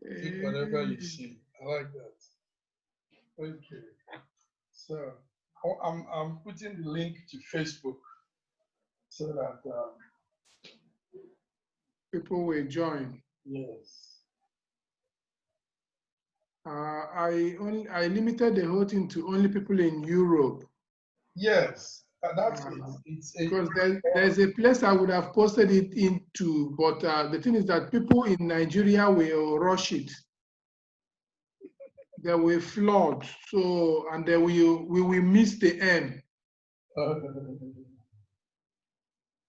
Pick whatever you see. I like that. Okay. So I'm putting the link to Facebook so that people will join. yes. I limited the whole thing to only people in Europe. Yes, that's it. Because there's a place I would have posted it into, but the thing is that people in Nigeria will rush it. They will flood, so and we will miss the end.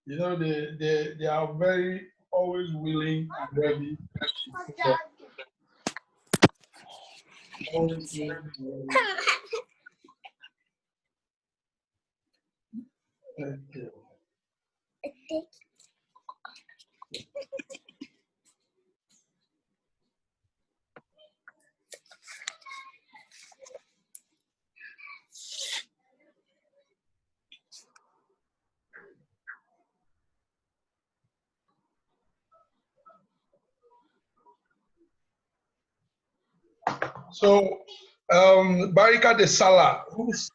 You know, they are very always willing and ready. Always willing and ready. Okay. So, Barika de Salah, who's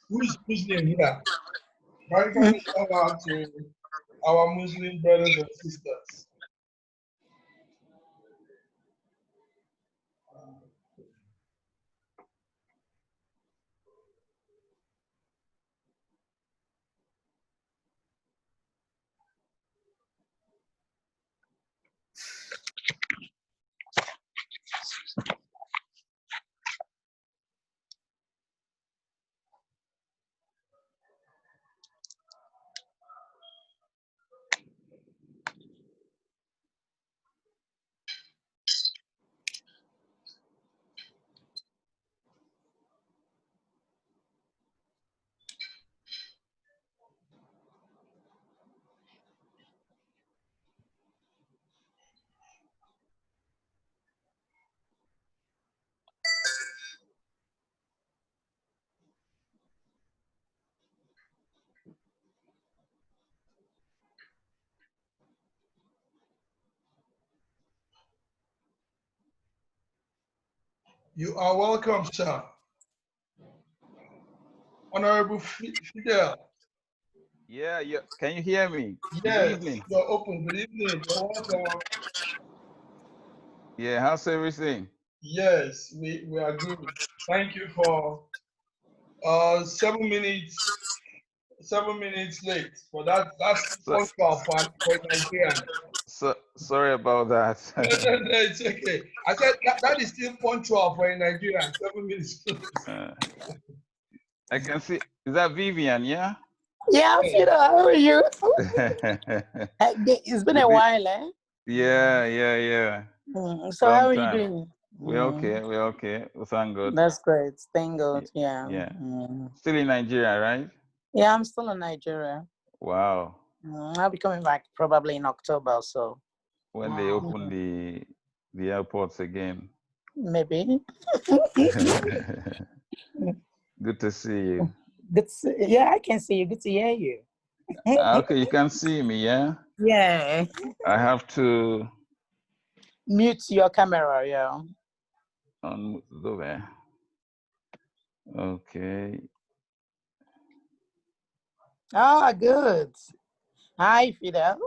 Muslim here? Barika de Salah to our Muslim brothers and sisters. You are welcome, sir. Honorable Fidel. Yeah. Can you hear me? Yes, good evening. You're open. Good evening. You're welcome. Yeah, how's everything? Yes, we are good. Thank you for 7 minutes late. But that's punctual for Nigerian. So sorry about that. No, it's okay. I said that is still punctual for a Nigerian. 7 minutes. I can see. Is that Vivian? Yeah. Yeah, how are you? It's been a while, eh? Yeah. So how are you doing? We're okay. We thank God. That's great. Thank God. Yeah. Still in Nigeria, right? Yeah, I'm still in Nigeria. Wow. I'll be coming back probably in October, so. When they open the airports again. Maybe. Good to see you. Yeah, I can see you. Good to hear you. Okay, you can see me, yeah? Yeah. I have to mute your camera, yeah. On the way. Okay. Ah, good. Hi, Fidel.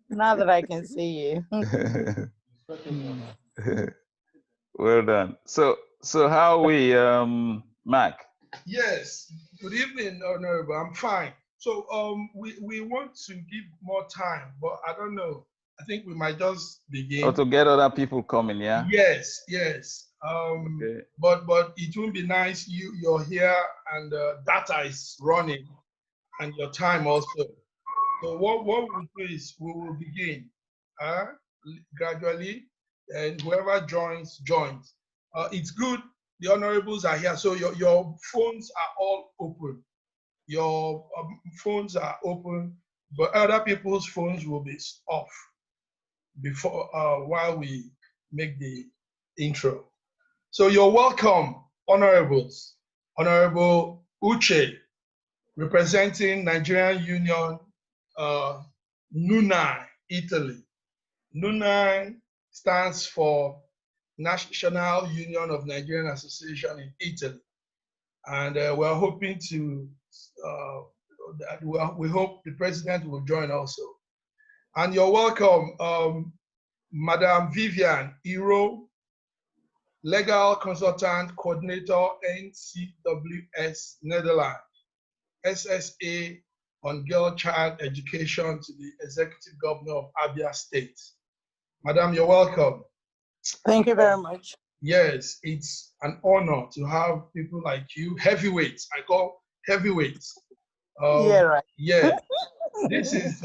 Now that I can see you. Well done. So how are we, Mac? Yes. Good evening, Honorable. I'm fine. So we want to give more time, but I don't know. I think we might just begin. Or to get other people coming, yeah? Yes. Okay. But it will be nice you're here and data is running and your time also. So what we'll do is we will begin gradually, and whoever joins. It's good the honorables are here, so your phones are all open. Your phones are open, but other people's phones will be off before while we make the intro. So you're welcome, honorables. Honorable Uche, representing Nigerian Union, Nunai, Italy. Nunai stands for National Union of Nigerian Association in Italy. And we're hoping to, we hope the president will join also. And you're welcome, Madam Vivian Iro, Legal Consultant Coordinator, NCWS Netherlands, SSA on Girl Child Education to the Executive Governor of Abia State. Madam, you're welcome. Thank you very much. Yes, it's an honor to have people like you, heavyweights. I call heavyweights. Yeah, right. Yeah, this is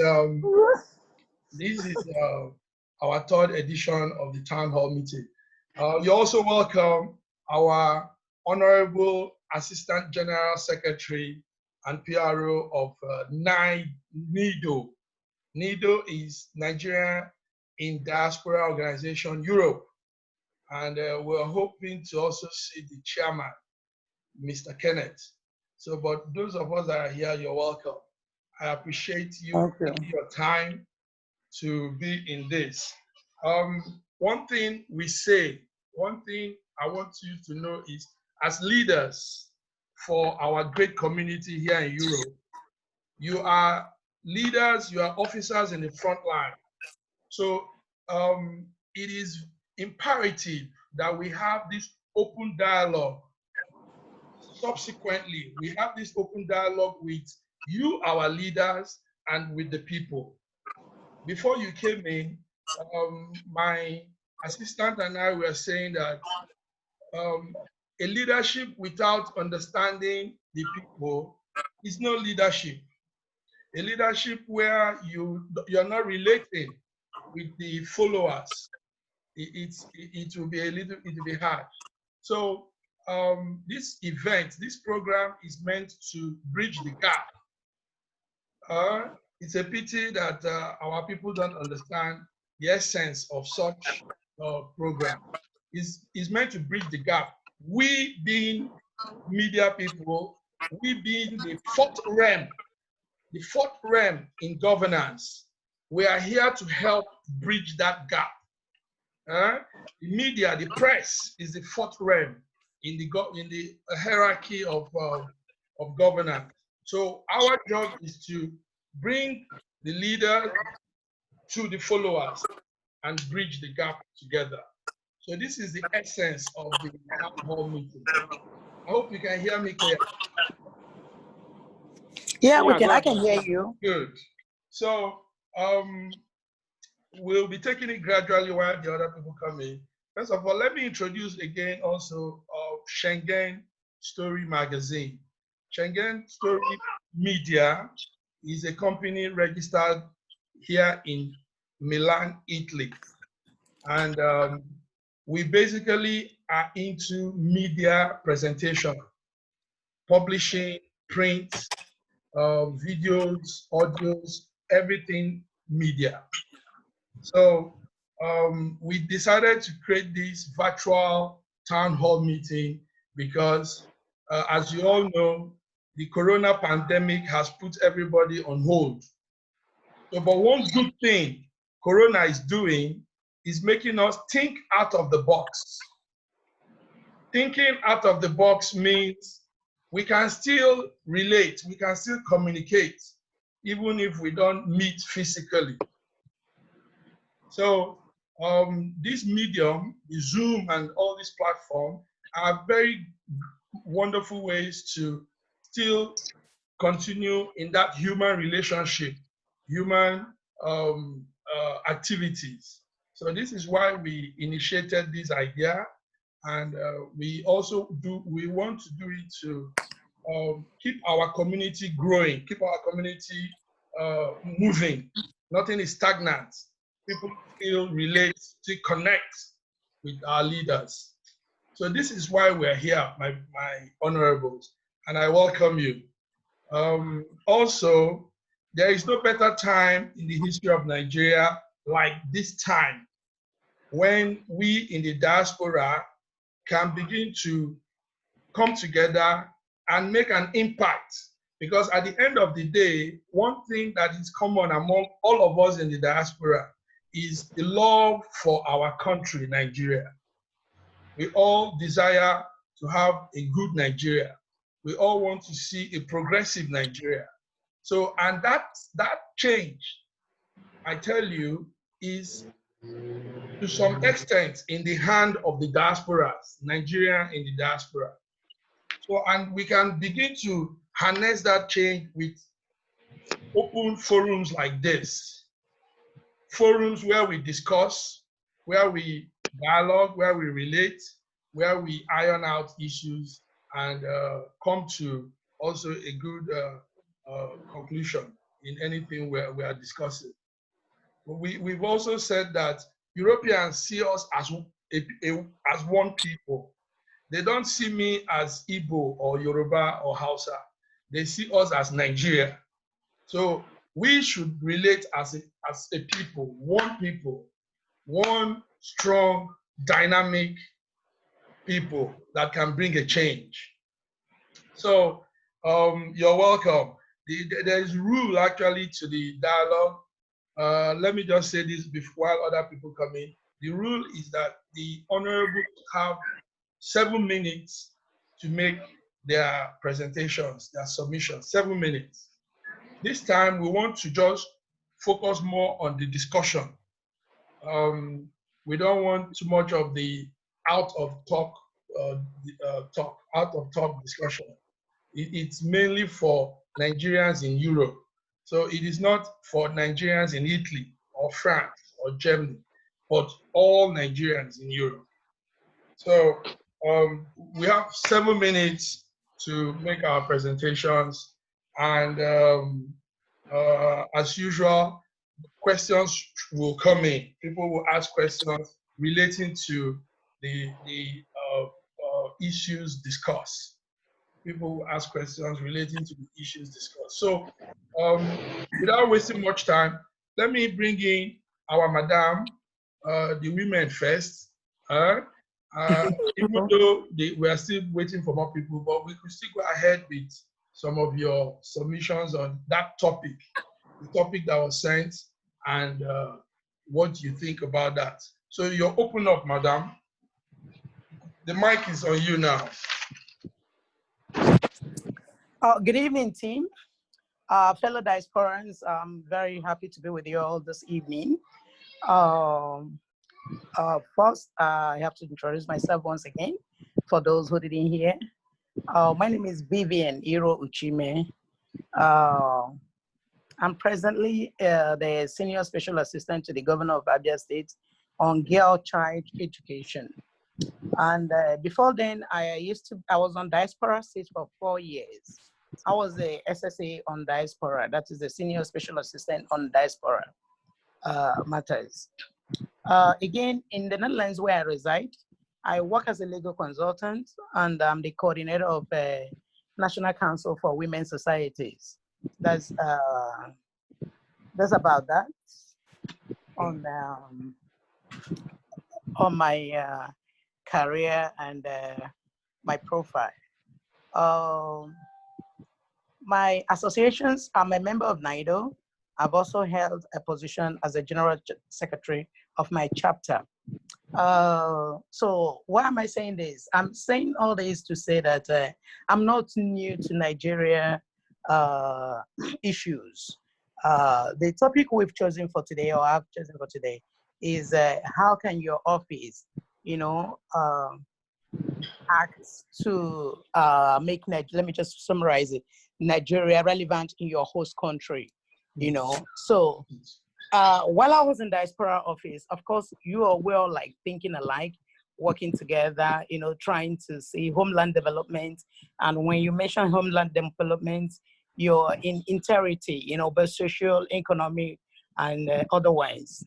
our third edition of the town hall meeting. You're also welcome our Honorable Assistant General Secretary and PRO of NIDO. NIDO is Nigeria in Diaspora Organization Europe. And we're hoping to also see the chairman, Mr. Kenneth. So, but those of us that are here, you're welcome. I appreciate you taking your time to be in this. One thing we say, one thing I want you to know is, as leaders for our great community here in Europe, you are leaders, you are officers in the front line. So it is imperative that we have this open dialogue. Subsequently, we have this open dialogue with you, our leaders, and with the people. Before you came in, my assistant and I were saying that a leadership without understanding the people is no leadership. A leadership where you're not relating with the followers, it will be hard. So this event, this program is meant to bridge the gap. It's a pity that our people don't understand the essence of such program. It's meant to bridge the gap. We being media people, we being the fourth realm in governance, we are here to help bridge that gap. The media, the press is the fourth realm in the hierarchy of governance. So our job is to bring the leader to the followers and bridge the gap together. So this is the essence of the town hall meeting. I hope you can hear me clearly. Yeah, we can. I can hear you. Good. So we'll be taking it gradually while the other people come in. First of all, let me introduce again also Schengen Story Magazine. Schengen Story Media is a company registered here in Milan, Italy. And we basically are into media presentation, publishing, print, videos, audios, everything media. So we decided to create this virtual town hall meeting because, as you all know, the corona pandemic has put everybody on hold. So, but one good thing corona is doing is making us think out of the box. Thinking out of the box means we can still relate, we can still communicate, even if we don't meet physically. So this medium, the Zoom and all these platforms are very wonderful ways to still continue in that human relationship, human activities. So this is why we initiated this idea. And we also want to do it to keep our community growing, keep our community moving. Nothing is stagnant. People still relate, still connect with our leaders. So this is why we're here, my honorables, and I welcome you. Also, there is no better time in the history of Nigeria like this time, when we in the diaspora can begin to come together and make an impact. Because at the end of the day, one thing that is common among all of us in the diaspora is the love for our country, Nigeria. We all desire to have a good Nigeria. We all want to see a progressive Nigeria. So, and that change, I tell you, is to some extent in the hand of the diasporas, Nigeria in the diaspora. So, and we can begin to harness that change with open forums like this. Forums where we discuss, where we dialogue, where we relate, where we iron out issues and come to also a good conclusion in anything we are discussing. We've also said that Europeans see us as one people. They don't see me as Igbo or Yoruba or Hausa. They see us as Nigeria. So we should relate as a people, one strong, dynamic people that can bring a change. So you're welcome. There is rule actually to the dialogue. Let me just say this while other people come in. The rule is that the honorable have 7 minutes to make their presentations, their submissions, 7 minutes. This time we want to just focus more on the discussion. We don't want too much of the out of talk discussion. It's mainly for Nigerians in Europe. So it is not for Nigerians in Italy or France or Germany, but all Nigerians in Europe. So we have 7 minutes to make our presentations, and as usual, questions will come in. People will ask questions relating to the issues discussed. People will ask questions relating to the issues discussed. So without wasting much time, let me bring in our madam, the women first. Even though we are still waiting for more people, but we could still go ahead with some of your submissions on that topic, the topic that was sent, and what you think about that. So you're open up, madam. The mic is on you now. Good evening, team. Fellow diasporans, I'm very happy to be with you all this evening. First, I have to introduce myself once again for those who didn't hear. My name is Vivian Iro Uchime. I'm presently the Senior Special Assistant to the Governor of Abia State on girl child education. And before then, I was on diaspora state for 4 years. I was a SSA on diaspora, that is the Senior Special Assistant on diaspora matters. Again, in the Netherlands where I reside, I work as a legal consultant, and I'm the coordinator of the National Council for Women Societies. That's about that on my career and my profile. My associations, I'm a member of NIDO. I've also held a position as a general secretary of my chapter. So why am I saying this? I'm saying all this to say that I'm not new to Nigeria issues. The topic we've chosen for today, or I've chosen for today, is how can your office, act to make let me just summarize it, Nigeria relevant in your host country, So while I was in diaspora office, of course, you are well like thinking alike, working together, trying to see homeland development. And when you mention homeland development, you're in entirety, both social, economic, and otherwise.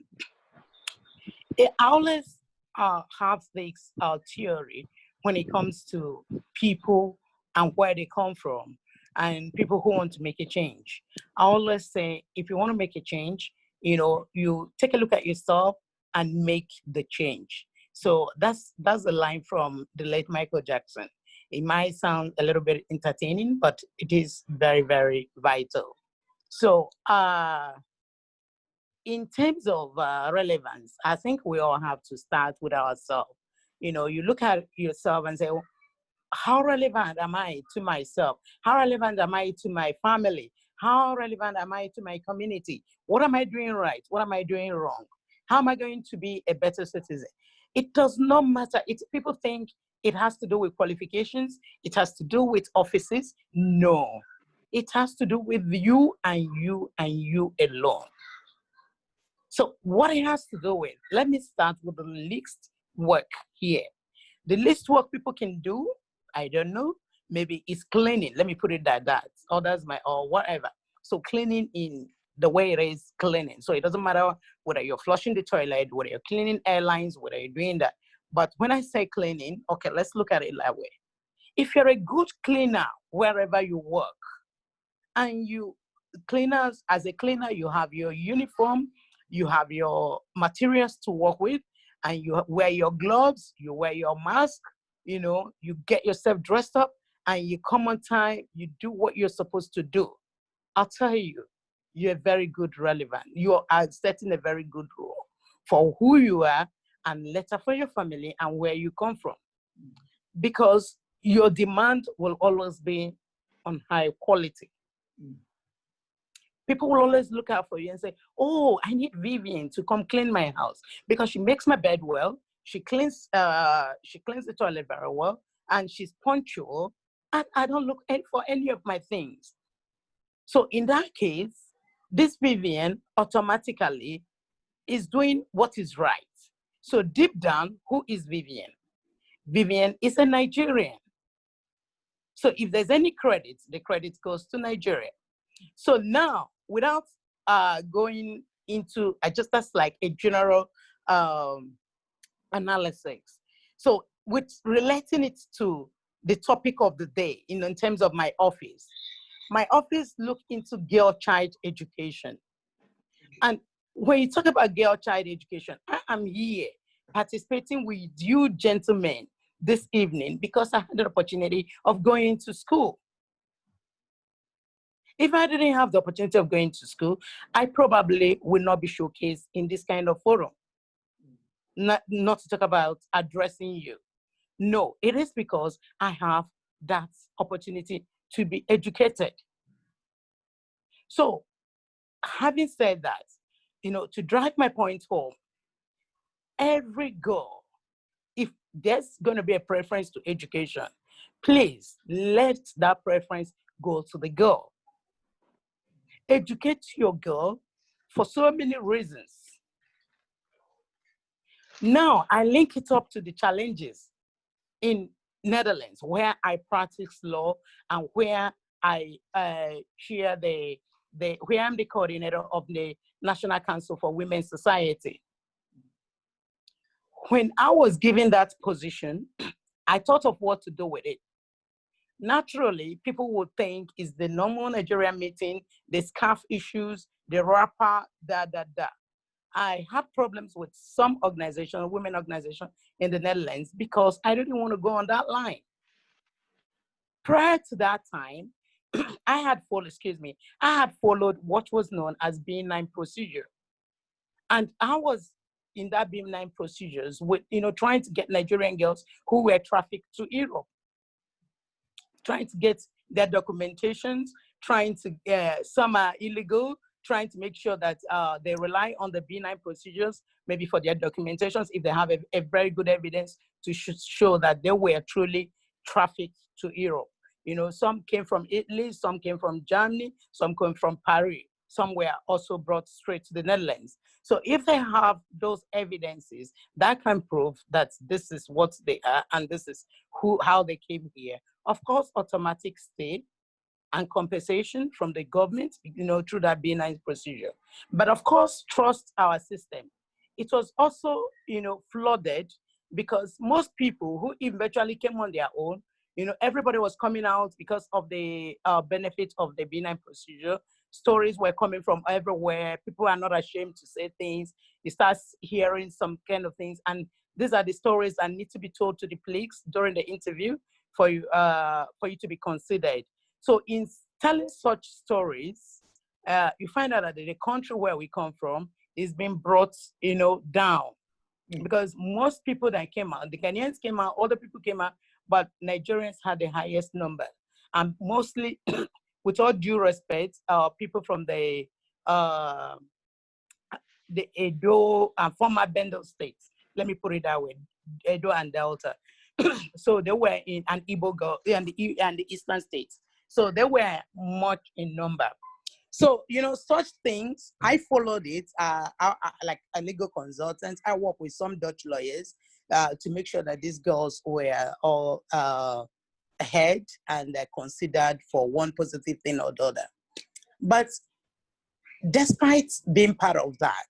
I always have this theory when it comes to people and where they come from and people who want to make a change. I always say, if you want to make a change, you take a look at yourself and make the change. So that's a line from the late Michael Jackson. It might sound a little bit entertaining, but it is very, very vital. So in terms of relevance, I think we all have to start with ourselves. You know, you look at yourself and say, "Oh, how relevant am I to myself? How relevant am I to my family? How relevant am I to my community? What am I doing right? What am I doing wrong? How am I going to be a better citizen?" It does not matter. People think it has to do with qualifications. It has to do with offices. No, it has to do with you and you and you alone. So what it has to do with, let me start with the least work here. The least work people can do, I don't know, maybe it's cleaning. Let me put it like that. Others might, or whatever. So cleaning in the way it is cleaning. So it doesn't matter whether you're flushing the toilet, whether you're cleaning airlines, whether you're doing that. But when I say cleaning, okay, let's look at it that way. If you're a good cleaner wherever you work, and you cleaners, as a cleaner, you have your uniform, you have your materials to work with, and you wear your gloves, you wear your mask, you know, you get yourself dressed up, and you come on time, you do what you're supposed to do. I'll tell you, you're very good relevant. You are setting a very good role for who you are and later for your family and where you come from. Because your demand will always be on high quality. People will always look out for you and say, "Oh, I need Vivian to come clean my house because she makes my bed well. She cleans the toilet very well, and she's punctual, and I don't look for any of my things." So in that case, this Vivian automatically is doing what is right. So deep down, who is Vivian? Vivian is a Nigerian. So if there's any credit, the credit goes to Nigeria. So now, without going into, just that's like a general analysis. So with relating it to the topic of the day, in terms of my office look into girl child education. And when you talk about girl child education, I am here participating with you gentlemen this evening because I had the opportunity of going to school. If I didn't have the opportunity of going to school, I probably would not be showcased in this kind of forum. Not to talk about addressing you. No, it is because I have that opportunity to be educated. So, having said that, you know, to drive my point home, every girl, if there's going to be a preference to education, please let that preference go to the girl. Educate your girl for so many reasons. Now, I link it up to the challenges in Netherlands, where I practice law and where I share where I'm the coordinator of the National Council for Women's Society. When I was given that position, I thought of what to do with it. Naturally, people would think it's the normal Nigerian meeting, the scarf issues, the rapper, da. I had problems with some organization, women organization in the Netherlands, because I didn't want to go on that line. Prior to that time, I had followed what was known as B9 procedure. And I was in that B9 procedures with, trying to get Nigerian girls who were trafficked to Europe, trying to get their documentations, some are illegal, trying to make sure that they rely on the B9 procedures, maybe for their documentations, if they have a very good evidence to show that they were truly trafficked to Europe. Some came from Italy, some came from Germany, some came from Paris, some were also brought straight to the Netherlands. So if they have those evidences, that can prove that this is what they are and this is how they came here. Of course, automatic stay and compensation from the government, through that B9 procedure. But of course, trust our system. It was also, flooded because most people who eventually came on their own, everybody was coming out because of the benefit of the B9 procedure. Stories were coming from everywhere. People are not ashamed to say things. You start hearing some kind of things. And these are the stories that need to be told to the police during the interview for you to be considered. So in telling such stories, you find out that the country where we come from is being brought, down. Because most people that came out, the Ghanaians came out, other people came out, but Nigerians had the highest number. And mostly, with all due respect, people from the Edo and former Bendel states, let me put it that way, Edo and Delta. So they were in an Igbo girl and the eastern states. So they were much in number. So, such things, I followed it like a legal consultant. I work with some Dutch lawyers to make sure that these girls were all ahead and considered for one positive thing or the other. But despite being part of that,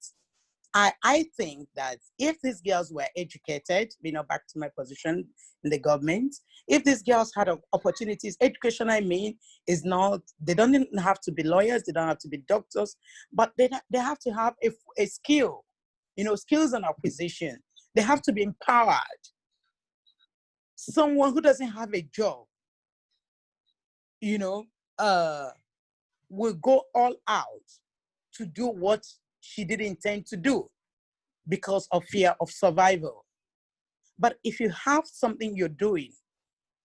I think that if these girls were educated, back to my position in the government, if these girls had opportunities, education, I mean, is not, they don't even have to be lawyers, they don't have to be doctors, but they have to have a skill, skills and acquisition. They have to be empowered. Someone who doesn't have a job, will go all out to do what she didn't intend to do because of fear of survival. But if you have something you're doing,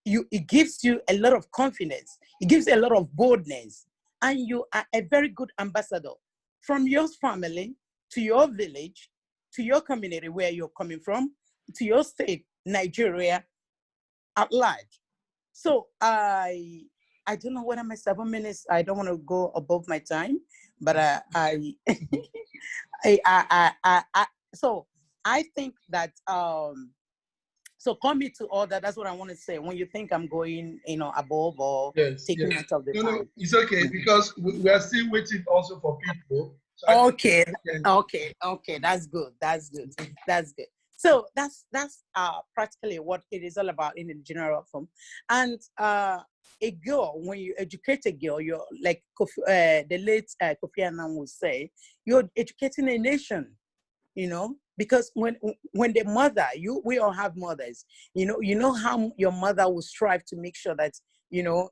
it gives you a lot of confidence. It gives you a lot of boldness. And you are a very good ambassador from your family to your village, to your community where you're coming from, to your state, Nigeria, at large. So I don't know what am I 7 minutes. I don't want to go above my time, but so I think that so coming to order, that's what I want to say. When you think I'm going, above or taking much of the time. No, it's okay because we are still waiting also for people. So okay, that's good. So that's practically what it is all about in the general form. And a girl, when you educate a girl, you're like the late Kofi Annan would say, you're educating a nation. Because when the mother, we all have mothers, you know how your mother will strive to make sure that, you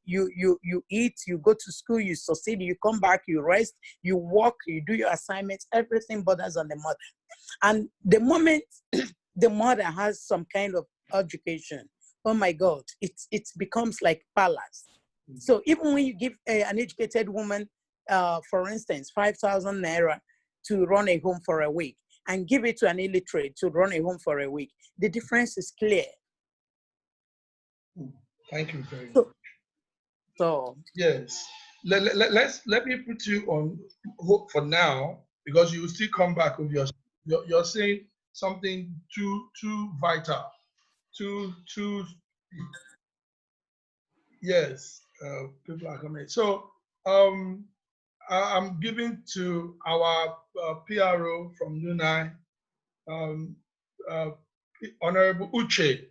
eat, you go to school, you succeed, you come back, you rest, you work, you do your assignments, everything borders on the mother. And the moment the mother has some kind of education, oh my God, it becomes like palace. So even when you give an educated woman, for instance, 5,000 naira to run a home for a week, and give it to an illiterate to run a home for a week, the difference is clear. Thank you very much. So yes, let me put you on hold for now because you will still come back with you're saying something too vital, too yes. People are coming. So I'm giving to our PRO from Nunai, Honorable Uche.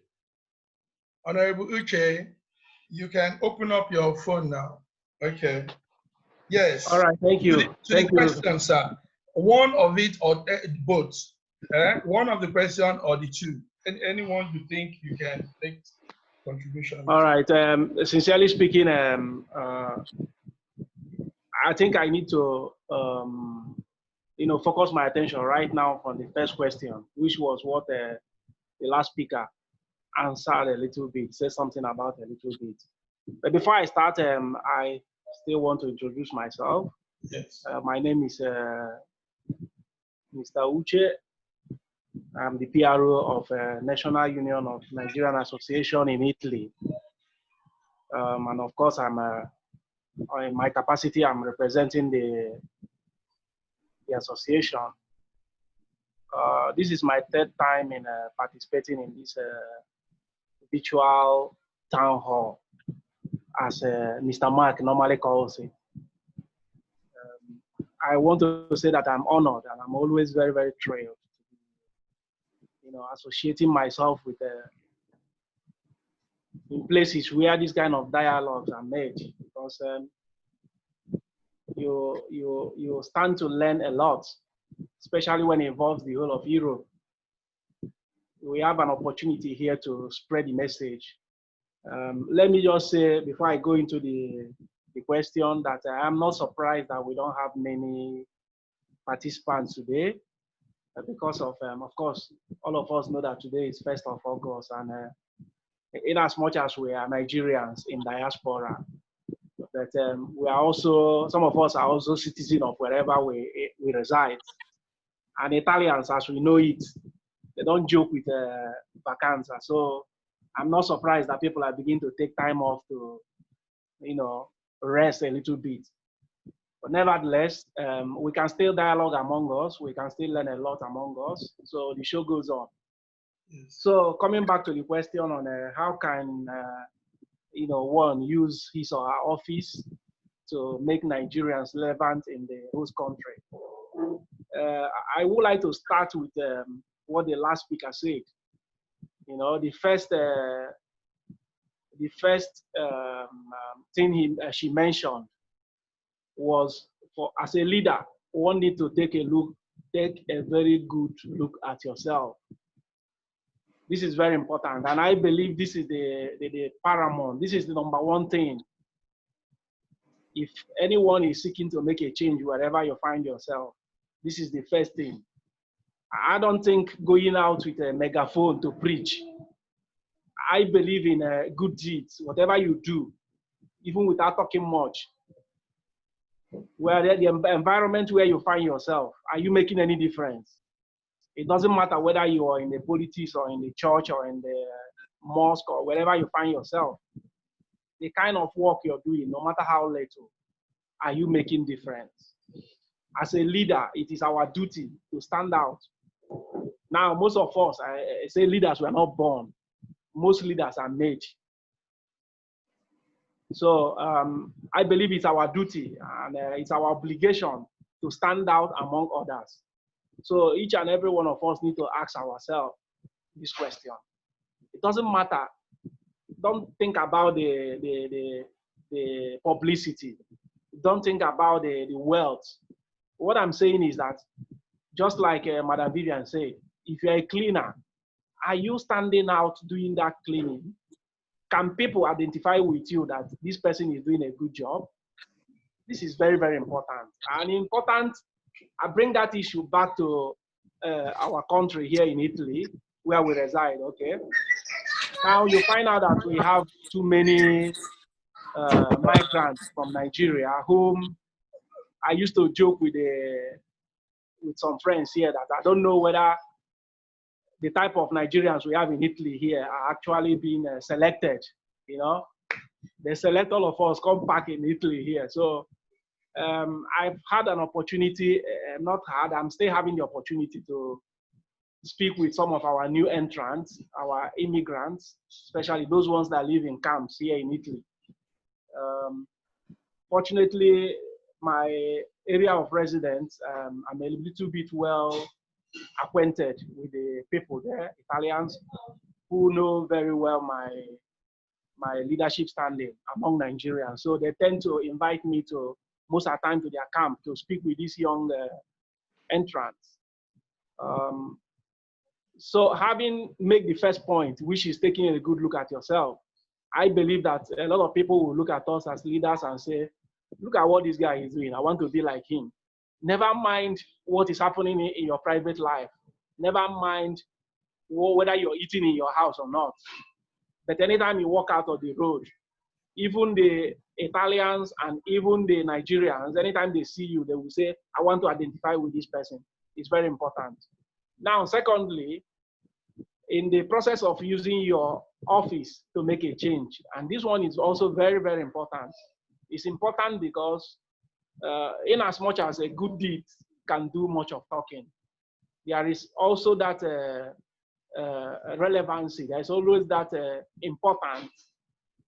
Honorable Uche, you can open up your phone now. Okay. Yes. All right. Thank you. To the question, sir. One of it or both. One of the question or the two. Anyone you think you can make contribution. All right. Sincerely speaking, I think I need to, focus my attention right now on the first question, which was what the last speaker answered a little bit, said something about a little bit. But before I start, I still want to introduce myself. Yes. My name is Mr. Uche. I'm the PRO of National Union of Nigerian Association in Italy. And of course, in my capacity, I'm representing the association. This is my third time in participating in this virtual town hall, as Mr. Mark normally calls it. I want to say that I'm honored and I'm always very, very thrilled to be, associating myself with in places where this kind of dialogues are made, because you stand to learn a lot, especially when it involves the whole of Europe. We have an opportunity here to spread the message. Let me just say, before I go into the question, that I am not surprised that we don't have many participants today because of course, all of us know that today is 1st of August, and in as much as we are Nigerians in diaspora, but we are also, some of us are also citizens of wherever we reside. And Italians, as we know it, they don't joke with vacanza. So I'm not surprised that people are beginning to take time off to, rest a little bit. But nevertheless, we can still dialogue among us. We can still learn a lot among us. So the show goes on. Yes. So coming back to the question on how can one use his or her office to make Nigerians relevant in the host country. I would like to start with what the last speaker said. The first thing she mentioned was, as a leader, one need to take a very good look at yourself. This is very important, and I believe this is the paramount. This is the number one thing. If anyone is seeking to make a change wherever you find yourself, this is the first thing. I don't think going out with a megaphone to preach. I believe in good deeds. Whatever you do, even without talking much, where the environment where you find yourself, are you making any difference? It doesn't matter whether you are in the politics or in the church or in the mosque or wherever you find yourself. The kind of work you're doing, no matter how little, are you making difference? As a leader, it is our duty to stand out. Now, most of us, I say leaders were not born. Most leaders are made. So I believe it's our duty and it's our obligation to stand out among others. So each and every one of us need to ask ourselves this question. It doesn't matter. Don't think about the publicity. Don't think about the wealth. What I'm saying is that, just like Madam Vivian said, if you're a cleaner, are you standing out doing that cleaning? Can people identify with you that this person is doing a good job? This is very, very important. And important, I bring that issue back to our country here in Italy, where we reside, okay? Now you find out that we have too many migrants from Nigeria, whom I used to joke with some friends here that I don't know whether the type of Nigerians we have in Italy here are actually being selected, They select all of us, come back in Italy here. So I've had an opportunity, I'm still having the opportunity to speak with some of our new entrants, our immigrants, especially those ones that live in camps here in Italy. Fortunately, my area of residence, I'm a little bit well acquainted with the people there, Italians, who know very well my leadership standing among Nigerians. So they tend to invite me to, most of the time, to their camp to speak with these young entrants. So having made the first point, which is taking a good look at yourself, I believe that a lot of people will look at us as leaders and say, look at what this guy is doing. I want to be like him. Never mind what is happening in your private life. Never mind whether you're eating in your house or not. But anytime you walk out of the road, even the Italians and even the Nigerians, anytime they see you, they will say, I want to identify with this person. It's very important. Now, secondly, in the process of using your office to make a change, and this one is also very, very important. It's important because in as much as a good deed can do much of talking, there is also that relevancy. There's always that importance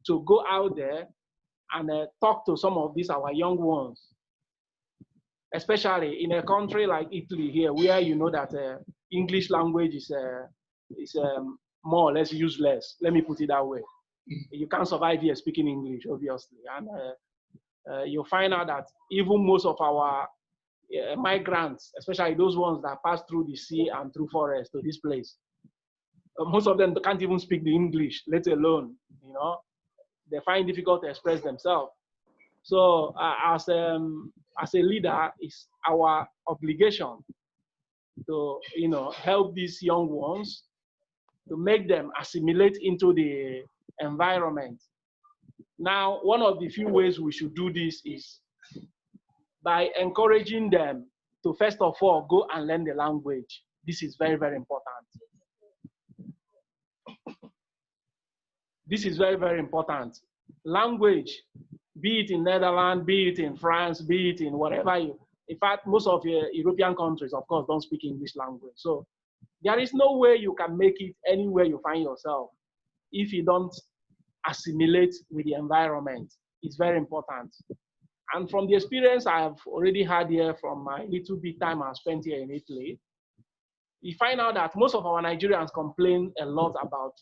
to go out there and talk to some of these, our young ones, especially in a country like Italy here, where you know that English language is more or less useless. Let me put it that way. You can't survive here speaking English, obviously. And you'll find out that even most of our migrants, especially those ones that pass through the sea and through forest to this place, most of them can't even speak the English, let alone, they find it difficult to express themselves. So as a leader, it's our obligation to help these young ones, to make them assimilate into the environment. Now, one of the few ways we should do this is by encouraging them to first of all go and learn the language. This is very, very important. This is very, very important. Language, be it in Netherlands, be it in France, be it in whatever in fact, most of the European countries, of course, don't speak English language. So there is no way you can make it anywhere you find yourself if you don't assimilate with the environment. It's very important. And from the experience I've already had here from my little bit time I spent here in Italy, you find out that most of our Nigerians complain a lot about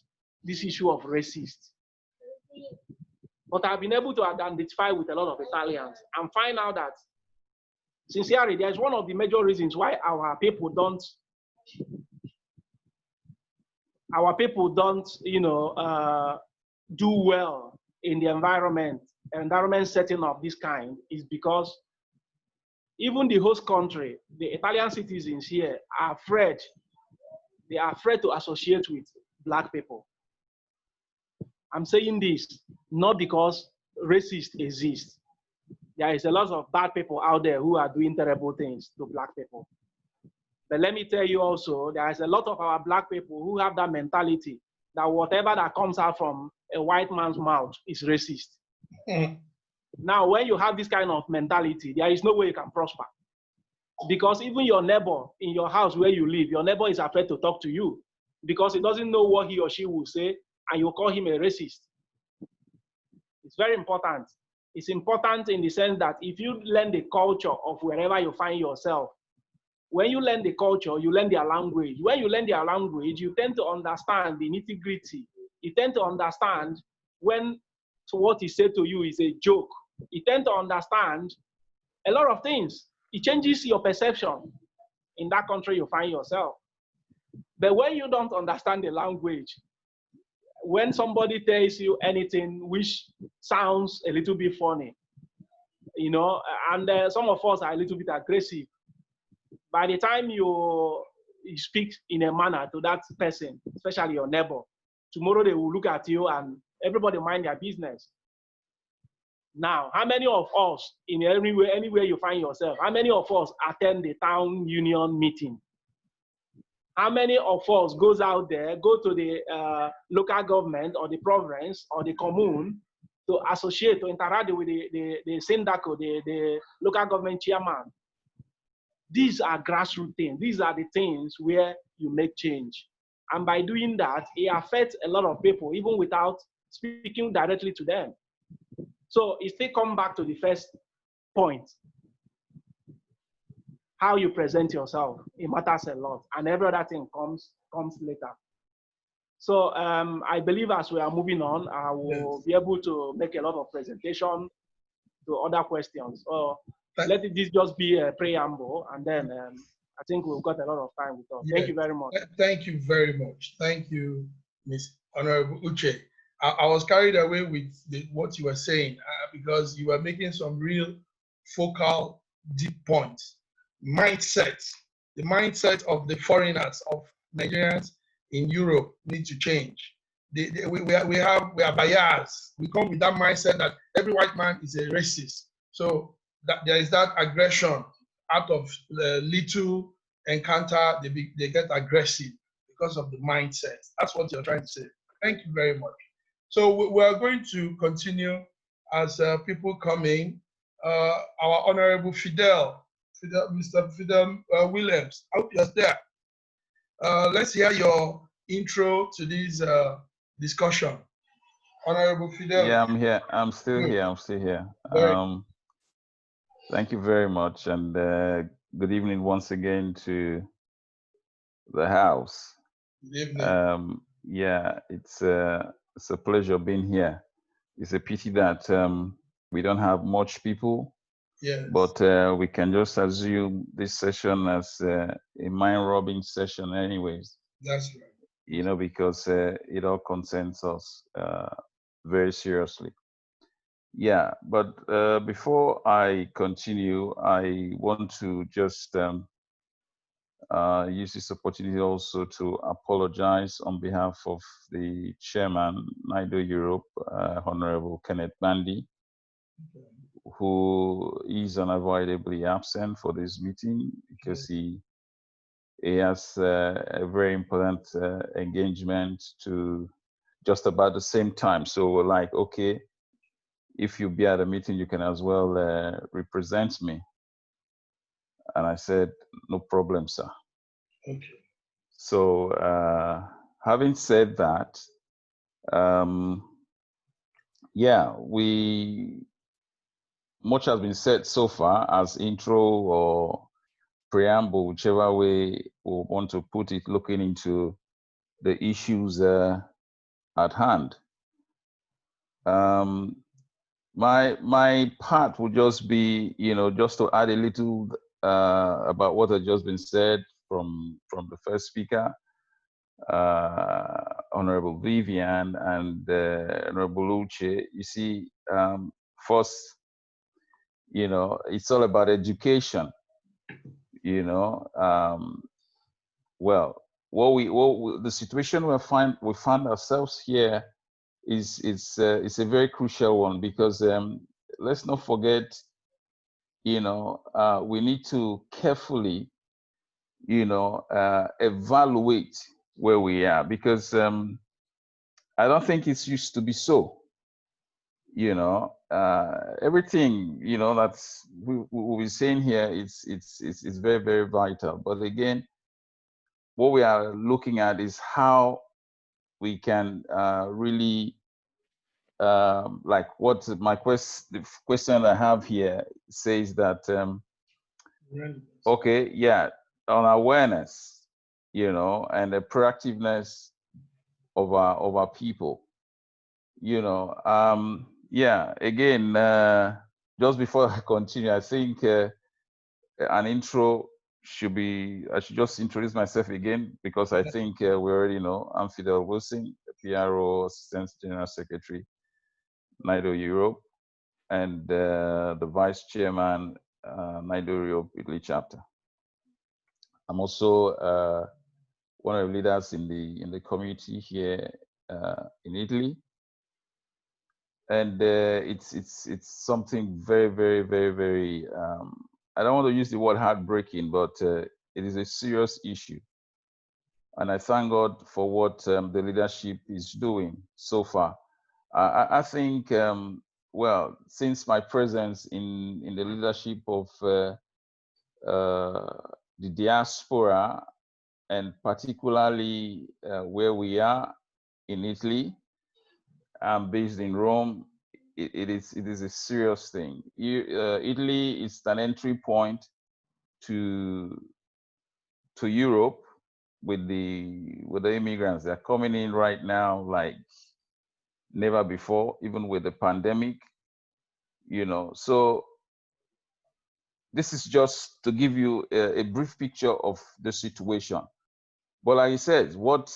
this issue of racist. But I've been able to identify with a lot of Italians and find out that, sincerely, there's one of the major reasons why our people don't, do well in the environment setting of this kind is because even the host country, the Italian citizens here are afraid. They are afraid to associate with Black people. I'm saying this not because racists exist. There is a lot of bad people out there who are doing terrible things to Black people. But let me tell you also, there is a lot of our Black people who have that mentality that whatever that comes out from a white man's mouth is racist. Now, when you have this kind of mentality, there is no way you can prosper. Because even your neighbor in your house where you live, your neighbor is afraid to talk to you because he doesn't know what he or she will say, and you call him a racist. It's very important. It's important in the sense that if you learn the culture of wherever you find yourself, when you learn the culture, you learn their language. When you learn their language, you tend to understand the nitty-gritty. You tend to understand when what he said to you is a joke. You tend to understand a lot of things. It changes your perception in that country you find yourself. But when you don't understand the language, when somebody tells you anything which sounds a little bit funny, and some of us are a little bit aggressive, by the time you speak in a manner to that person, especially your neighbor, tomorrow they will look at you and everybody mind their business. Now, how many of us, in anywhere you find yourself, how many of us attend the town union meeting? How many of us goes out there, go to the local government or the province or the commune to associate, to interact with the syndaco, the local government chairman? These are grassroots things. These are the things where you make change. And by doing that, it affects a lot of people, even without speaking directly to them. So it still comes back to the first point. How you present yourself, it matters a lot. And every other thing comes later. So I believe as we are moving on, I will be able to make a lot of presentation to other questions. So let this just be a preamble, and then I think we've got a lot of time with us. Thank you very much. Thank you very much. Thank you, Ms. Honorable Uche. I was carried away with what you were saying because you were making some real focal, deep points. Mindset, the mindset of the foreigners, of Nigerians in Europe need to change. We are biased. We come with that mindset that every white man is a racist. So that there is that aggression out of the little encounter, they get aggressive because of the mindset. That's what you're trying to say. Thank you very much. So we are going to continue as people come in. Our Honorable Mr. Fidel Williams, I hope you're there. Let's hear your intro to this discussion. Honorable Fidel. Yeah, I'm here. I'm still here. Thank you very much, and good evening once again to the house. Good evening. Yeah, it's a pleasure being here. It's a pity that we don't have much people. Yes. But we can just assume this session as a mind-rubbing session anyways. That's right. Because it all concerns us very seriously. Yeah, but before I continue, I want to just use this opportunity also to apologize on behalf of the chairman, NIDO Europe, Honorable Kenneth Bandy, who is unavoidably absent for this meeting because he has a very important engagement to just about the same time. So we're like, okay, if you be at a meeting, you can as well represent me. And I said, no problem, sir. Okay. So having said that, yeah, much has been said so far as intro or preamble, whichever way we want to put it, looking into the issues at hand. My part would just be, just to add a little about what has just been said from the first speaker, Honorable Vivian and Honorable Uche. You see, first, it's all about education. Well, the situation we find ourselves here is it's a very crucial one because let's not forget, we need to carefully, evaluate where we are because I don't think it's used to be so. Everything that's we're saying here, it's very, very vital. But again, what we are looking at is how we can really like what the question I have here says that okay, yeah, on awareness, and the proactiveness of our people, yeah, again, just before I continue, I think an intro should be, I should just introduce myself again because I think we already know. I'm Fidel Wilson, PRO Assistant General Secretary, NIDO Europe, and the Vice Chairman, NIDO Europe Italy Chapter. I'm also one of the leaders in the community here in Italy. And it's something very, very, very, very, I don't want to use the word heartbreaking, but it is a serious issue. And I thank God for what the leadership is doing so far. I think, well, since my presence in the leadership of the diaspora, and particularly where we are in Italy, I'm based in Rome. It is a serious thing. Italy is an entry point to Europe with the immigrants. They're coming in right now like never before, even with the pandemic. So this is just to give you a brief picture of the situation. But like I said, what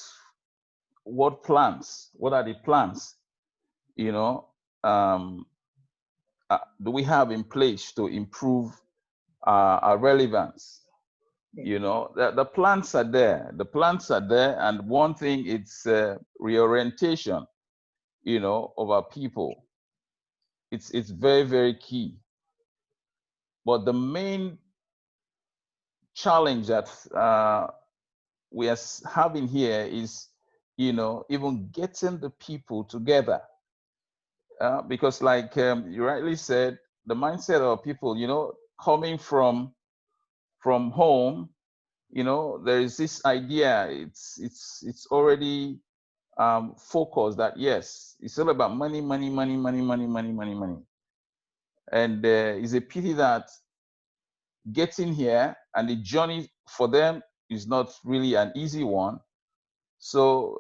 plans? What are the plans? Do we have in place to improve our relevance? The plans are there. The plans are there, and one thing, it's reorientation, of our people. It's very, very key. But the main challenge that we are having here is, even getting the people together. Because like you rightly said, the mindset of people, coming from home, there is this idea, it's already focused that yes, it's all about money, money, money, money, money, money, money, money. And it's a pity that getting here and the journey for them is not really an easy one. So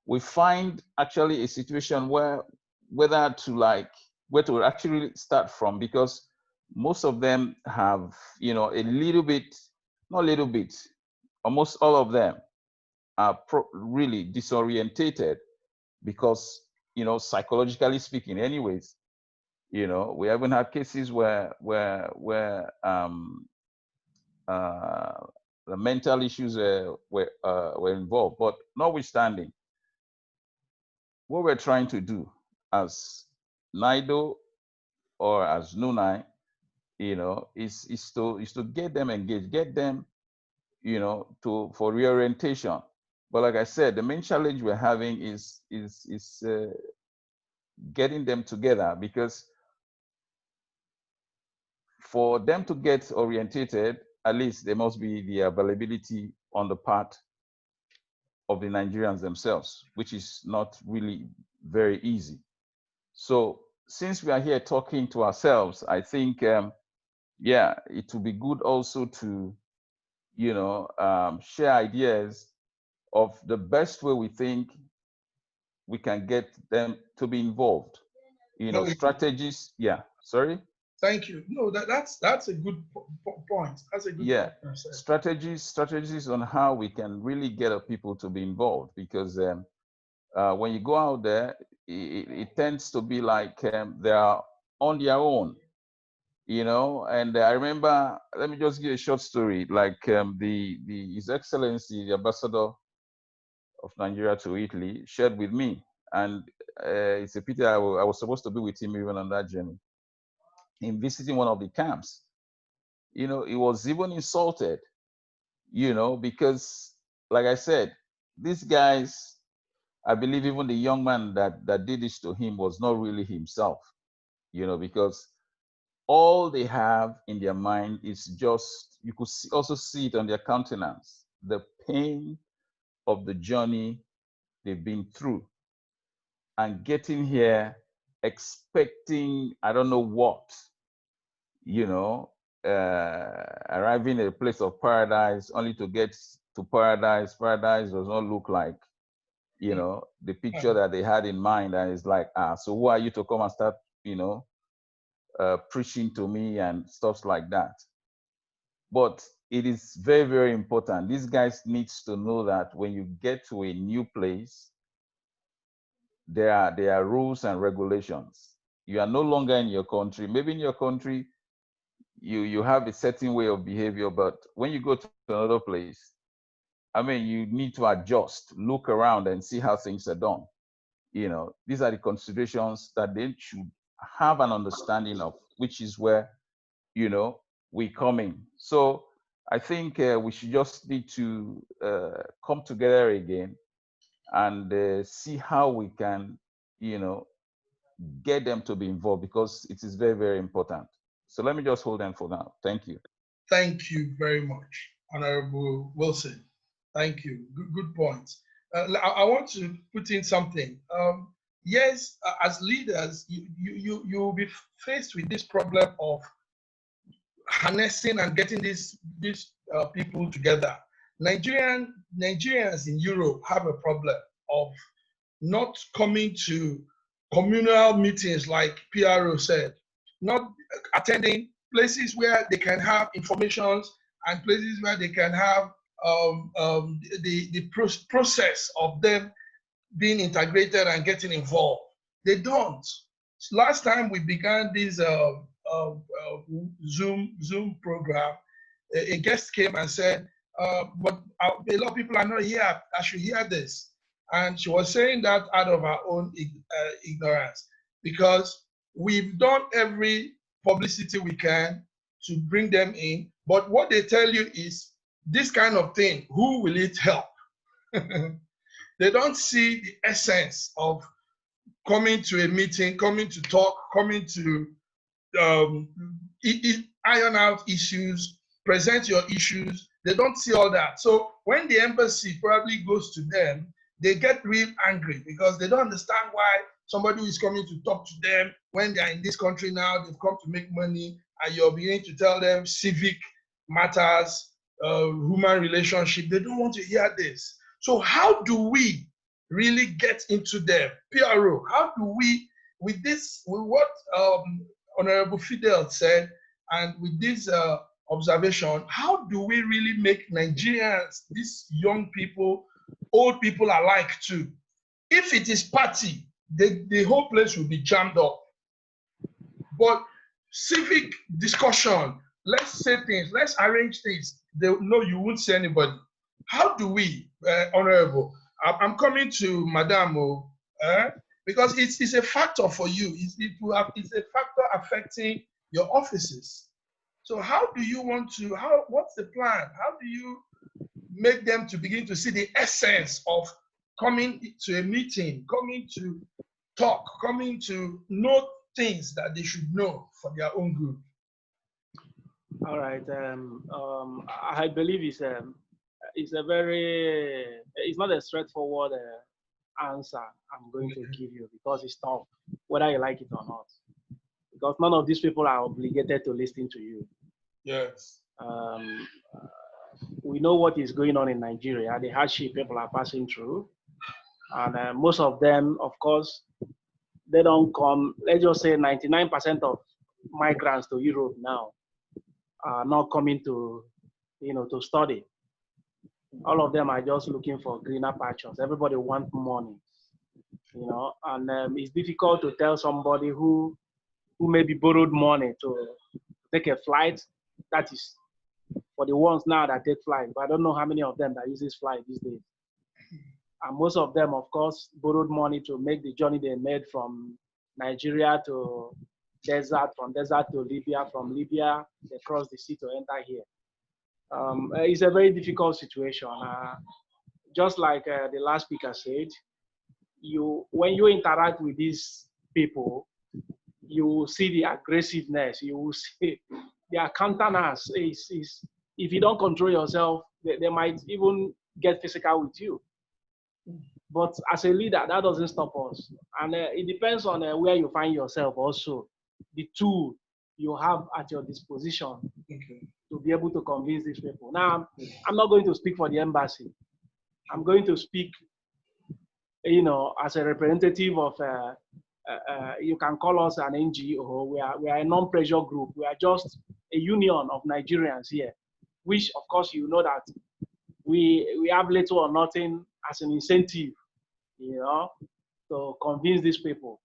we find actually a situation where where to actually start from, because most of them have, a little bit, not a little bit, almost all of them are really disorientated because you know, psychologically speaking. Anyways, you know, we haven't had cases where the mental issues were involved. But notwithstanding, what we're trying to do as NIDO or as NUNAI, you know, is to get them engaged, get them, you know, for reorientation. But like I said, the main challenge we're having is getting them together, because for them to get orientated, at least there must be the availability on the part of the Nigerians themselves, which is not really very easy. So since we are here talking to ourselves, I think, yeah, it would be good also to, you know, share ideas of the best way we think we can get them to be involved. You know, strategies. Yeah, sorry. Thank you. No, that's a good point. That's a good point. Strategies on how we can really get people to be involved, because when you go out there, it tends to be like they are on their own, you know. And I remember, let me just give you a short story. Like His Excellency, the Ambassador of Nigeria to Italy, shared with me, and it's a pity I was supposed to be with him even on that journey. In visiting one of the camps, you know, he was even insulted, you know, because, like I said, these guys, I believe even the young man that did this to him was not really himself, you know, because all they have in their mind is just, you could also see it on their countenance, the pain of the journey they've been through, and getting here expecting, I don't know what, you know, arriving at a place of paradise only to get to paradise. Paradise does not look like, you know, the picture that they had in mind. And it's like, so who are you to come and start, you know, preaching to me and stuff like that? But it is very, very important. These guys needs to know that when you get to a new place, there are rules and regulations. You are no longer in your country. Maybe in your country, you have a certain way of behavior, but when you go to another place, I mean, you need to adjust, look around and see how things are done. You know, these are the considerations that they should have an understanding of, which is where, you know, we come in. So I think we should just need to come together again and see how we can, you know, get them to be involved, because it is very, very important. So let me just hold on for now. Thank you. Thank you very much, Honorable Wilson. Thank you. Good point. I want to put in something. Yes, as leaders, you will be faced with this problem of harnessing and getting these people together. Nigerians in Europe have a problem of not coming to communal meetings, like PRO said, not attending places where they can have informations and places where they can have the process of them being integrated and getting involved. They don't. Last time we began this Zoom program, a guest came and said, but a lot of people are not here. I should hear this. And she was saying that out of her own ignorance, because we've done every publicity we can to bring them in. But what they tell you is this kind of thing, who will it help? They don't see the essence of coming to a meeting, coming to talk, coming to iron out issues, present your issues. They don't see all that. So when the embassy probably goes to them, they get real angry because they don't understand why somebody who is coming to talk to them when they're in this country now, they've come to make money, and you're beginning to tell them civic matters, human relationship. They don't want to hear this. So how do we really get into them? PRO, how do we, with what Honorable Fidel said, and with this observation, how do we really make Nigerians, these young people, old people alike too? If it is party, the whole place will be jammed up. But civic discussion, let's say things, let's arrange things. No, you won't see anybody. How do we, Honorable? I'm coming to Madame, because it's a factor for you. It's a factor affecting your offices. So how do you want to, what's the plan? How do you make them to begin to see the essence of coming to a meeting, coming to talk, coming to know things that they should know for their own good? All right. I believe it's not a straightforward answer I'm going to give you, because it's tough, whether you like it or not. Because none of these people are obligated to listen to you. Yes. We know what is going on in Nigeria, the hardship people are passing through. And most of them, of course, they don't come. Let's just say 99% of migrants to Europe now are not coming to, to study. All of them are just looking for greener pastures. Everybody wants money, and it's difficult to tell somebody who maybe borrowed money to take a flight. That is for the ones now that take flight, but I don't know how many of them that uses flight these days. And most of them, of course, borrowed money to make the journey they made from Nigeria to desert, from desert to Libya, from Libya, they cross the sea to enter here. It's a very difficult situation. Just like the last speaker said, when you interact with these people, you will see the aggressiveness, you will see their countenance. If you don't control yourself, they might even get physical with you. But as a leader, that doesn't stop us. And it depends on where you find yourself also, the tool you have at your disposition to be able to convince these people. Now, I'm not going to speak for the embassy. I'm going to speak, as a representative of, you can call us an NGO. We are a non-pressure group. We are just a union of Nigerians here, which, of course, you know that we have little or nothing as an incentive, to convince these people.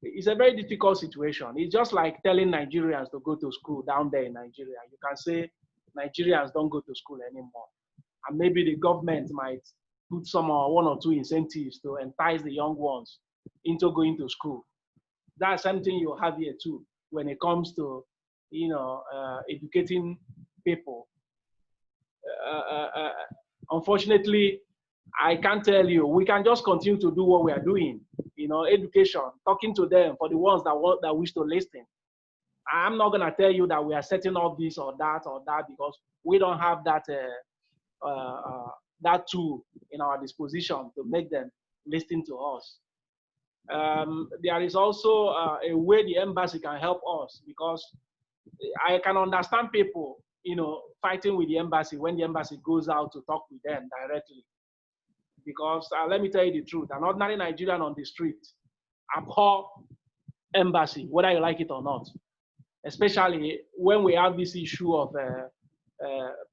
It's a very difficult situation. It's just like telling Nigerians to go to school down there in Nigeria. You can say Nigerians don't go to school anymore. And maybe the government might put one or two incentives to entice the young ones into going to school. That's something you have here too when it comes to, educating people. Unfortunately, I can't tell you. We can just continue to do what we are doing. Education, talking to them for the ones that wish to listen. I'm not gonna tell you that we are setting up this or that because we don't have that that tool in our disposition to make them listen to us. There is also a way the embassy can help us, because I can understand people, fighting with the embassy when the embassy goes out to talk with them directly. Because let me tell you the truth, an ordinary Nigerian on the street abhor embassy, whether you like it or not. Especially when we have this issue of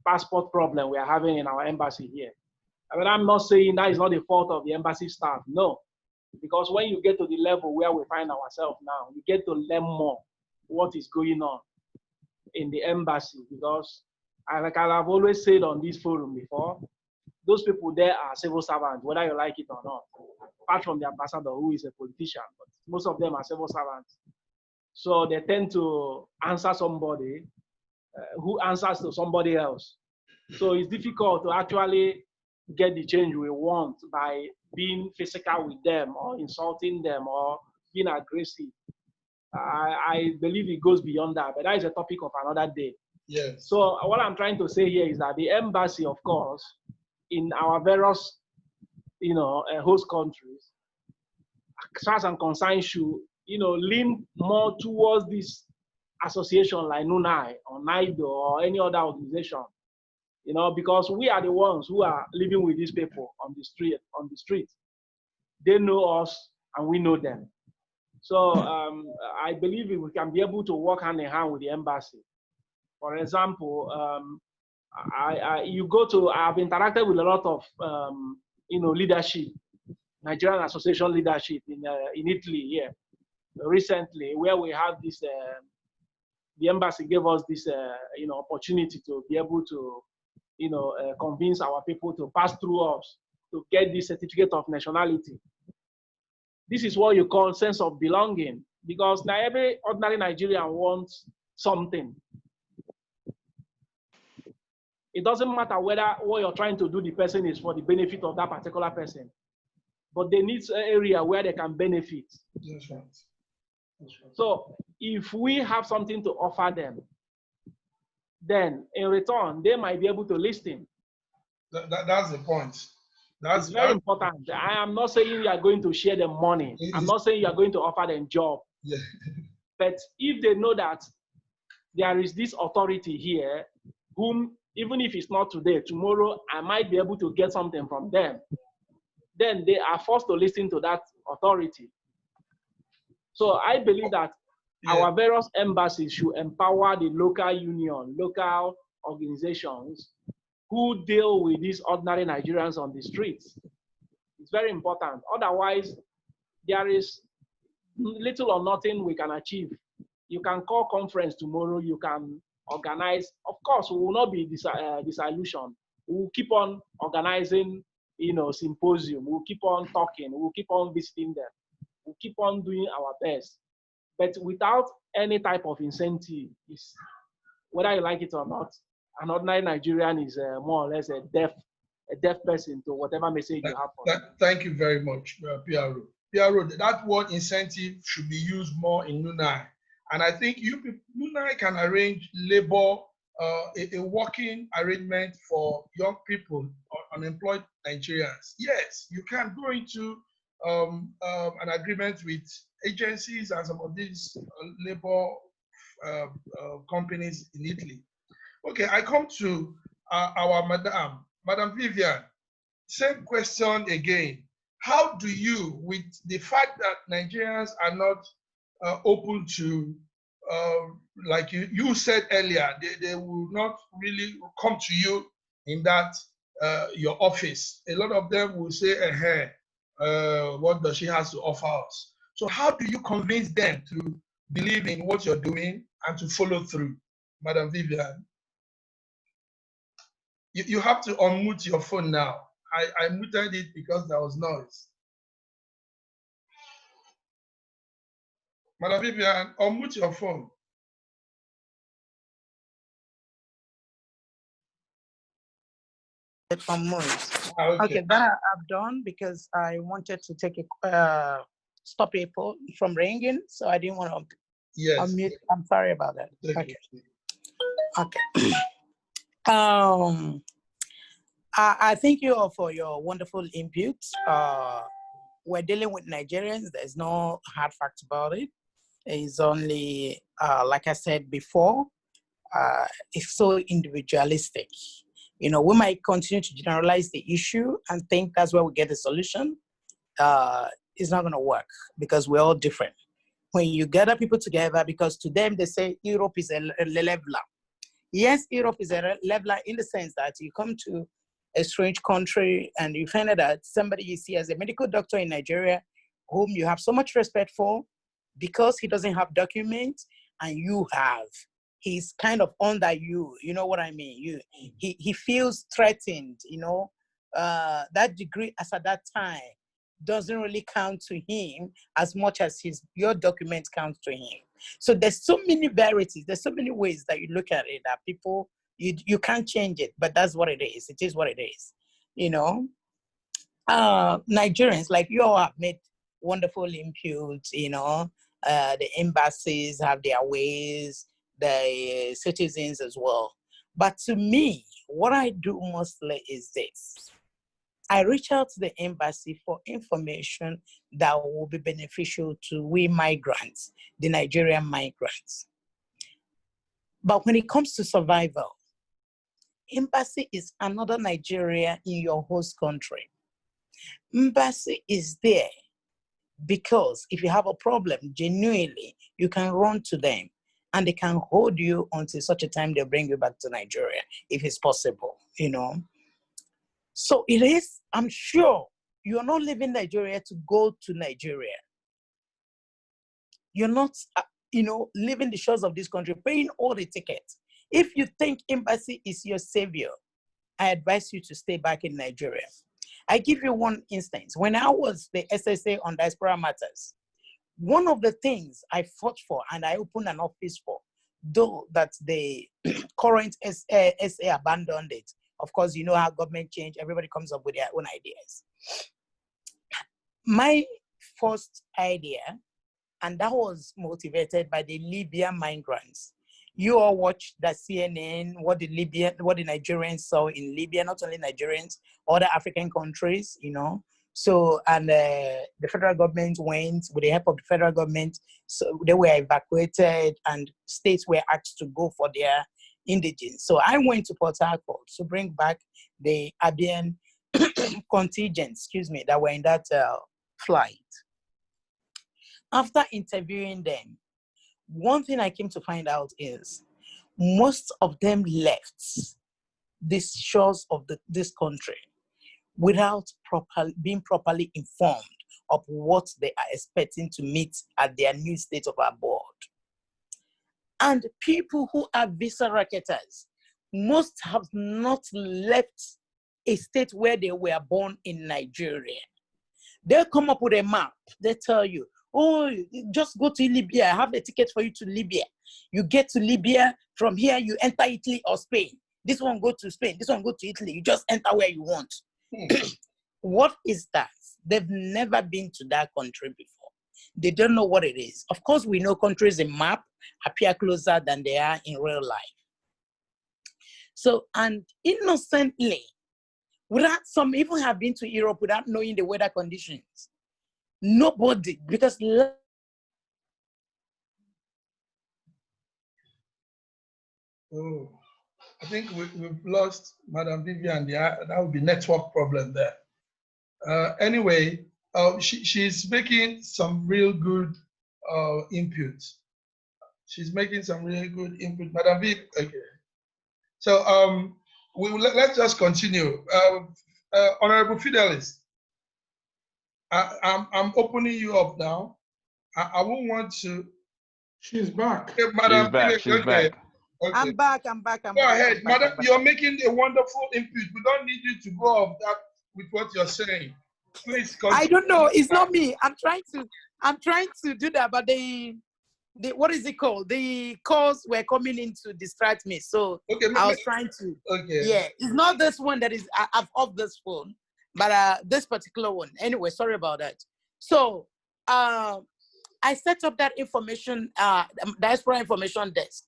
passport problem we are having in our embassy here. I mean, I'm not saying that is not the fault of the embassy staff, no. Because when you get to the level where we find ourselves now, you get to learn more what is going on in the embassy. Because like I've always said on this forum before, those people there are civil servants, whether you like it or not. Apart from the ambassador, who is a politician, but most of them are civil servants. So they tend to answer somebody who answers to somebody else. So it's difficult to actually get the change we want by being physical with them or insulting them or being aggressive. I believe it goes beyond that, but that is a topic of another day. Yes. So what I'm trying to say here is that the embassy, of course, in our various, host countries, as far as I'm concerned, should, lean more towards this association like NUNAI or NIDO or any other organization, because we are the ones who are living with these people on the street. They know us and we know them. So I believe we can be able to work hand in hand with the embassy. For example, I've interacted with a lot of, leadership Nigerian Association leadership in Italy here recently, where we have this, the embassy gave us this, opportunity to be able to, convince our people to pass through us to get this certificate of nationality. This is what you call sense of belonging, because now every ordinary Nigerian wants something. It doesn't matter whether what you're trying to do, the person is for the benefit of that particular person, but they need an area where they can benefit. That's right. That's right. So if we have something to offer them, then in return, they might be able to listen. That's the point. It's very important. I am not saying you are going to share them money. I'm not saying you are going to offer them job. Yeah. But if they know that there is this authority here, whom, even if it's not today, tomorrow, I might be able to get something from them, then they are forced to listen to that authority. So I believe that our various embassies should empower the local union, local organizations who deal with these ordinary Nigerians on the streets. It's very important. Otherwise, there is little or nothing we can achieve. You can call conference tomorrow, you can organize. Of course, we will not be disillusioned. We will keep on organizing, symposium. We'll keep on talking. We'll keep on visiting them. We'll keep on doing our best. But without any type of incentive, whether you like it or not, an ordinary Nigerian is more or less a deaf person to whatever message you have for them. Thank you very much, PRO. PRO, that word incentive should be used more in NUNAI. And I think NUNAI can arrange labor, a working arrangement for young people, unemployed Nigerians. Yes, you can go into an agreement with agencies and some of these labor companies in Italy. Okay, I come to our Madam Vivian. Same question again. How do you, with the fact that Nigerians are not open to, like you said earlier, they will not really come to you in that your office. A lot of them will say, what does she has to offer us? So how do you convince them to believe in what you're doing and to follow through? Madam Vivian, you have to unmute your phone now. I muted it because there was noise. Madam Vivian, unmute your phone. Okay, that I've done because I wanted to take a stop April from ringing, so I didn't want to unmute. I'm sorry about that. Okay. Okay. I thank you all for your wonderful input. We're dealing with Nigerians. There's no hard facts about it. It's only, like I said before, it's so individualistic. We might continue to generalize the issue and think that's where we get the solution. It's not going to work because we're all different. When you gather people together, because to them they say Europe is a leveler. Yes, Europe is a leveler in the sense that you come to a strange country and you find out that somebody you see as a medical doctor in Nigeria, whom you have so much respect for, because he doesn't have documents and you have, he's kind of under you, you know what I mean? He feels threatened, that degree as at that time doesn't really count to him as much as your documents count to him. So there's so many varieties, there's so many ways that you look at it that people, you can't change it, but that's what it is. It is what it is, Nigerians, like you all have made wonderful inputs, the embassies have their ways, the citizens as well. But to me, what I do mostly is this. I reach out to the embassy for information that will be beneficial to we migrants, the Nigerian migrants. But when it comes to survival, embassy is another Nigeria in your host country. Embassy is there because if you have a problem, genuinely, you can run to them and they can hold you until such a time they bring you back to Nigeria, if it's possible, So it is, I'm sure you're not leaving Nigeria to go to Nigeria. You're not, leaving the shores of this country, paying all the tickets. If you think embassy is your savior, I advise you to stay back in Nigeria. I give you one instance. When I was the SSA on diaspora matters, one of the things I fought for and I opened an office for, though that the current SA abandoned it. Of course, you know how government change, everybody comes up with their own ideas. My first idea, and that was motivated by the Libyan migrants. You all watched the CNN, what the Nigerians saw in Libya, not only Nigerians, other African countries, So, and the federal government went with the help of the federal government. So they were evacuated and states were asked to go for their indigents. So I went to Port Harcourt to bring back the Abian contingents, that were in that flight. After interviewing them, one thing I came to find out is most of them left these shores of this country without being properly informed of what they are expecting to meet at their new state of abode. And people who are visa racketers, most have not left a state where they were born in Nigeria. They'll come up with a map. They tell you, oh, just go to Libya. I have a ticket for you to Libya. You get to Libya. From here, you enter Italy or Spain. This one go to Spain. This one go to Italy. You just enter where you want. What is that? They've never been to that country before. They don't know what it is. Of course, we know countries in map appear closer than they are in real life. So, and innocently, some even have been to Europe without knowing the weather conditions. Nobody, because I think we've lost Madam Vivian. Yeah, that would be network problem there. Anyway, she's making some real good input. She's making some really good input, Madam Viv. Okay. So let's just continue. Honorable Fidelis, I'm opening you up now. I won't want to. She's back. Okay, Madam She's back. Okay. I'm back. Go ahead, Madam. You're making a wonderful input. We don't need you to go off that with what you're saying. Please continue. I don't know. It's not me. I'm trying to do that, but the what is it called? The calls were coming in to distract me. So okay, I was trying to. Okay. Yeah, it's not this one that is. I've off this phone, but this particular one. Anyway, sorry about that. So I set up that information, diaspora information desk.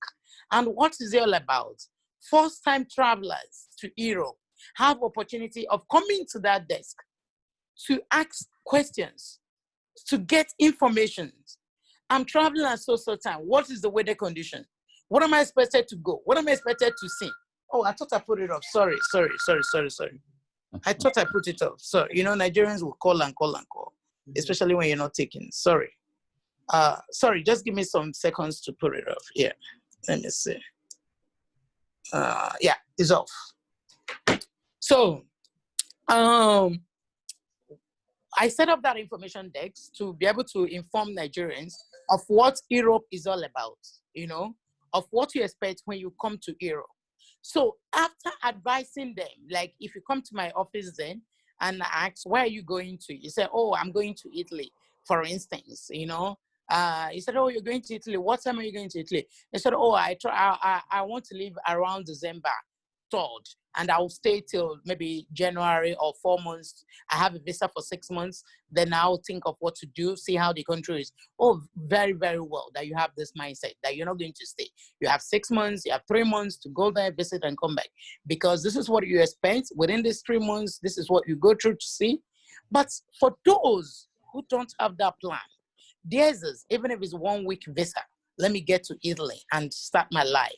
And what is it all about? First-time travelers to Europe have opportunity of coming to that desk to ask questions, to get information. I'm traveling at so time. What is the weather condition? What am I expected to go? What am I expected to see? Oh, I thought I put it off. Sorry. I thought I put it off. So, Nigerians will call and call, especially when you're not taking. Sorry. Sorry, just give me some seconds to put it off. Yeah. Let me see. Yeah, it's off. So, I set up that information desk to be able to inform Nigerians of what Europe is all about, of what you expect when you come to Europe. So after advising them, like if you come to my office then and ask, where are you going to? You say, oh, I'm going to Italy, for instance, He said, oh, you're going to Italy. What time are you going to Italy? He said, oh, I want to leave around December 3rd, and I'll stay till maybe January or 4 months. I have a visa for 6 months. Then I'll think of what to do, see how the country is. Oh, very, very well that you have this mindset that you're not going to stay. You have 6 months, you have 3 months to go there, visit, and come back. Because this is what you expect. Within these 3 months, this is what you go through to see. But for those who don't have that plan, theirs is, even if it's 1 week visa, let me get to Italy and start my life.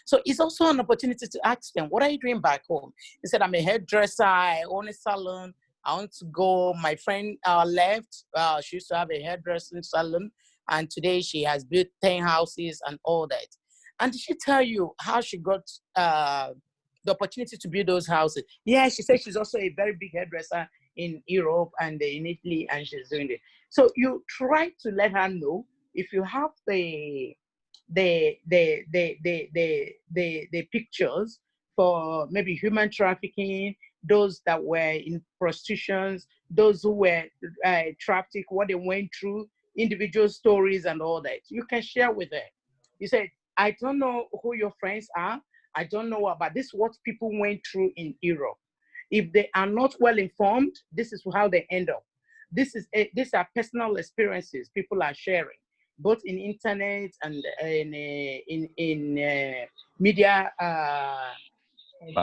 So it's also an opportunity to ask them, what are you doing back home? He said, I'm a hairdresser, I own a salon, I want to go. My friend left, she used to have a hairdressing salon, and today she has built 10 houses and all that. And did she tell you how she got the opportunity to build those houses? Yeah, she said she's also a very big hairdresser in Europe and in Italy, and she's doing it. So you try to let her know if you have the pictures for maybe human trafficking, those that were in prostitutions, those who were trafficked, what they went through, individual stories and all that. You can share with her. You say, I don't know who your friends are. I don't know about this, what people went through in Europe. If they are not well informed, this is how they end up. These are personal experiences people are sharing, both in internet and in media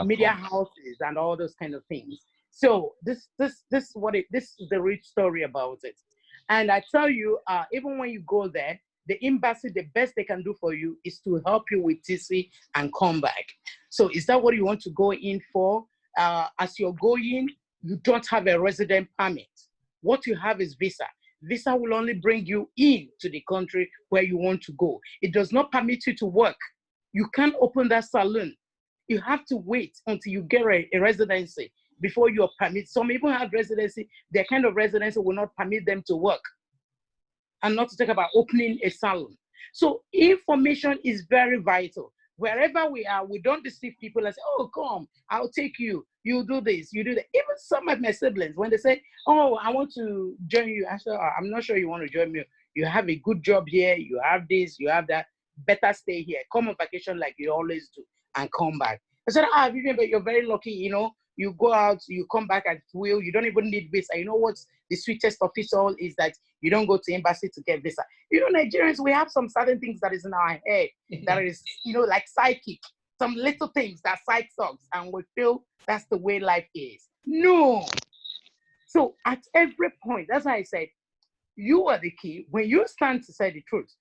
media houses and all those kind of things. So this is the rich story about it. And I tell you, even when you go there, the embassy, the best they can do for you is to help you with TC and come back. So is that what you want to go in for? As you're going, you don't have a resident permit. What you have is visa. Visa will only bring you in to the country where you want to go. It does not permit you to work. You can't open that salon. You have to wait until you get a residency before you're permitted. Some even have residency, their kind of residency will not permit them to work. And not to talk about opening a salon. So information is very vital. Wherever we are, we don't deceive people and say, oh, come, I'll take you. You do this, you do that. Even some of my siblings, when they say, oh, I want to join you, I say, oh, I'm not sure you want to join me. You have a good job here, you have this, you have that. Better stay here. Come on vacation like you always do and come back. I said, you're very lucky, you know. You go out, you come back at will, you don't even need visa. You know what's the sweetest of it all is that you don't go to embassy to get visa. You know, Nigerians, we have some certain things that is in our head that is, you know, like psychic, some little things that psych sucks, and we feel that's the way life is. No. So at every point, that's why I said, you are the key. When you stand to say the truth,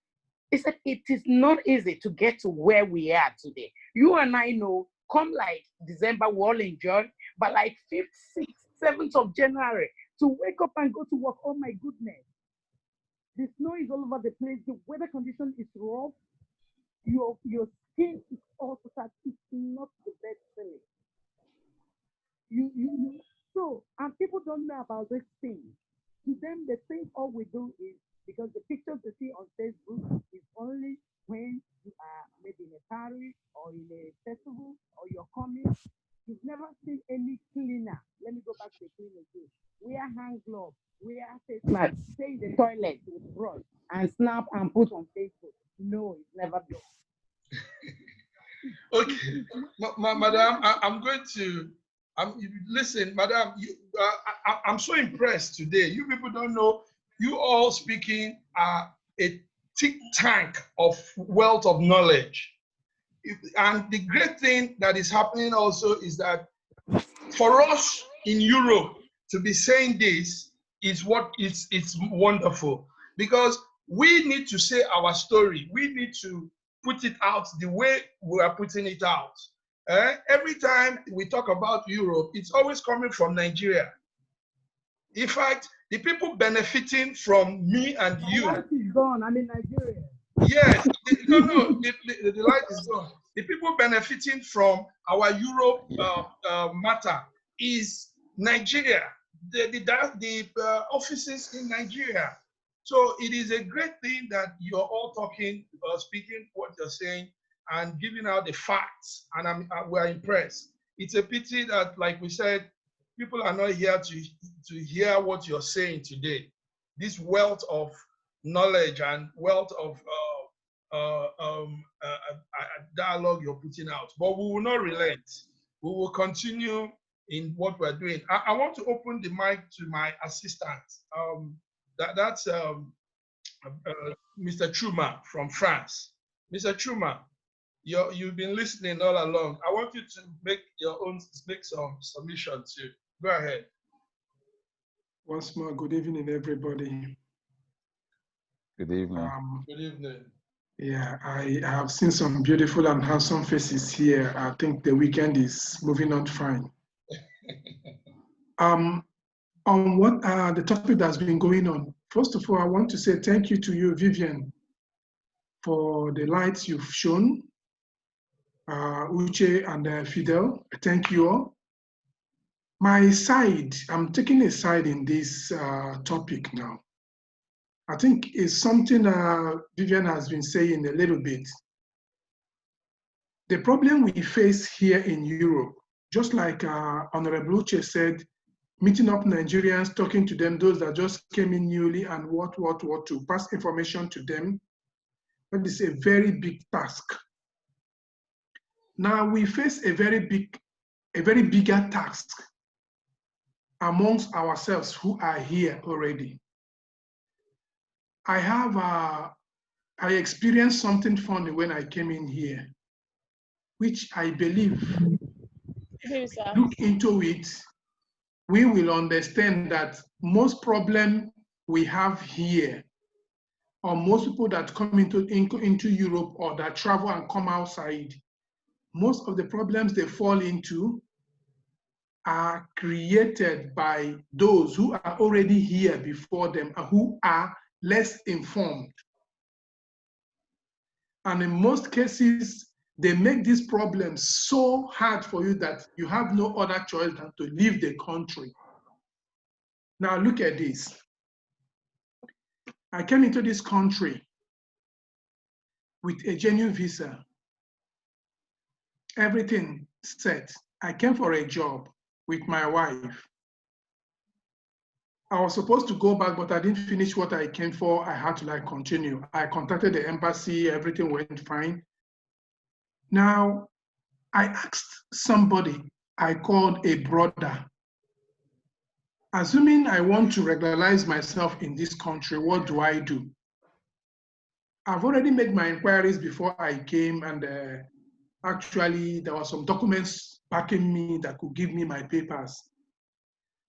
it's that it is not easy to get to where we are today. You and I know, come like December, we'll all enjoy, but like 5th, 6th, 7th of January, to wake up and go to work, oh my goodness. The snow is all over the place, the weather condition is rough, your skin is also that it's not the best feeling. So, and people don't know about this thing. To them, they think all we do is, because the pictures they see on Facebook is only when you are maybe in a party or in a festival or you're coming. You've never seen any cleaner. Let me go back to the cleaner again. Wear hand gloves, wear face mask, stay in the toilet with brush and snap and put on Facebook. No, it's never done. Okay, Madam, I'm going to. Listen, Madam, I'm so impressed today. You people don't know. You all speaking are a thick tank of wealth of knowledge. And the great thing that is happening also is that for us in Europe to be saying this is what it's wonderful, because we need to say our story. We need to put it out the way we are putting it out. Every time we talk about Europe, it's always coming from Nigeria. In fact, the people benefiting from me and you. The light is gone. I'm in Nigeria. Yes, the light is gone. The people benefiting from our Europe matter is Nigeria, the offices in Nigeria. So it is a great thing that you're all talking, speaking what you're saying, and giving out the facts, and we're impressed. It's a pity that, like we said, people are not here to hear what you're saying today. This wealth of knowledge and wealth of dialogue you're putting out. But we will not relent. We will continue in what we're doing. I want to open the mic to my assistant. That's Mr. Chuma from France. Mr. Chuma, you've been listening all along. I want you to make some submission too. Go ahead. Once more, good evening, everybody. Good evening. Good evening. Yeah, I have seen some beautiful and handsome faces here. I think the weekend is moving on fine. On what the topic that's been going on, first of all, I want to say thank you to you, Vivian, for the lights you've shown. Uche and Fidel, thank you all. My side, I'm taking a side in this topic now. I think it's something Vivian has been saying a little bit. The problem we face here in Europe, just like Honorable Uche said, meeting up Nigerians, talking to them, those that just came in newly and what, to pass information to them, that is a very big task. Now we face a very bigger task amongst ourselves who are here already. I experienced something funny when I came in here, which I believe, if we look into it, we will understand that most problem we have here, or most people that come into Europe or that travel and come outside, most of the problems they fall into are created by those who are already here before them and who are less informed. And in most cases, they make these problems so hard for you that you have no other choice than to leave the country. Now look at this. I came into this country with a genuine visa. Everything set. I came for a job with my wife. I was supposed to go back, but I didn't finish what I came for. I had to continue. I contacted the embassy, everything went fine. Now, I asked somebody, I called a brother. Assuming I want to regularize myself in this country, what do I do? I've already made my inquiries before I came, and actually there were some documents backing me that could give me my papers.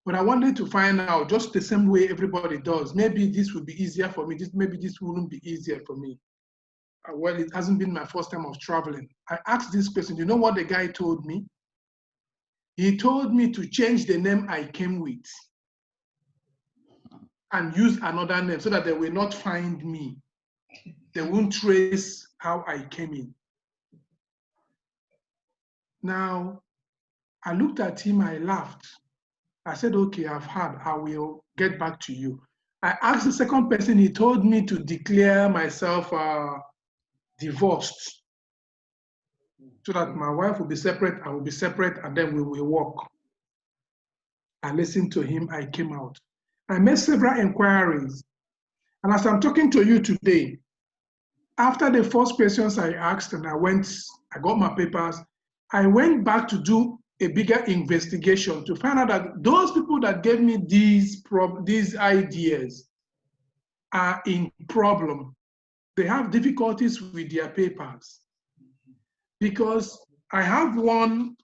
But I wanted to find out just the same way everybody does. Maybe this would be easier for me. Maybe this wouldn't be easier for me. Well, it hasn't been my first time of traveling. I asked this question. You know what the guy told me? He told me to change the name I came with and use another name so that they will not find me. They won't trace how I came in. Now, I looked at him, I laughed. I said, okay, I've heard, I will get back to you. I asked the second person, he told me to declare myself divorced so that my wife will be separate, I will be separate, and then we will walk. I listened to him, I came out. I made several inquiries. And as I'm talking to you today, after the first questions I asked and I got my papers, I went back to do a bigger investigation to find out that those people that gave me these ideas are in problem. They have difficulties with their papers. Because I have one,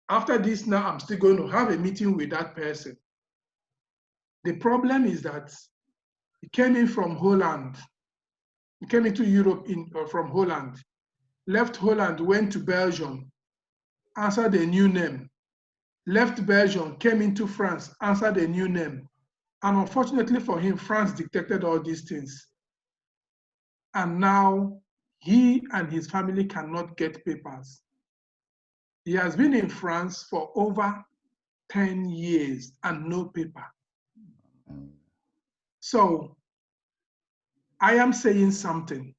after this now, I'm still going to have a meeting with that person. The problem is that he came in from Holland. He came into Europe from Holland, left Holland, went to Belgium, answered a new name, left Belgium, came into France, answered a new name. And unfortunately for him, France detected all these things. And now he and his family cannot get papers. He has been in France for over 10 years and no paper. So I am saying something.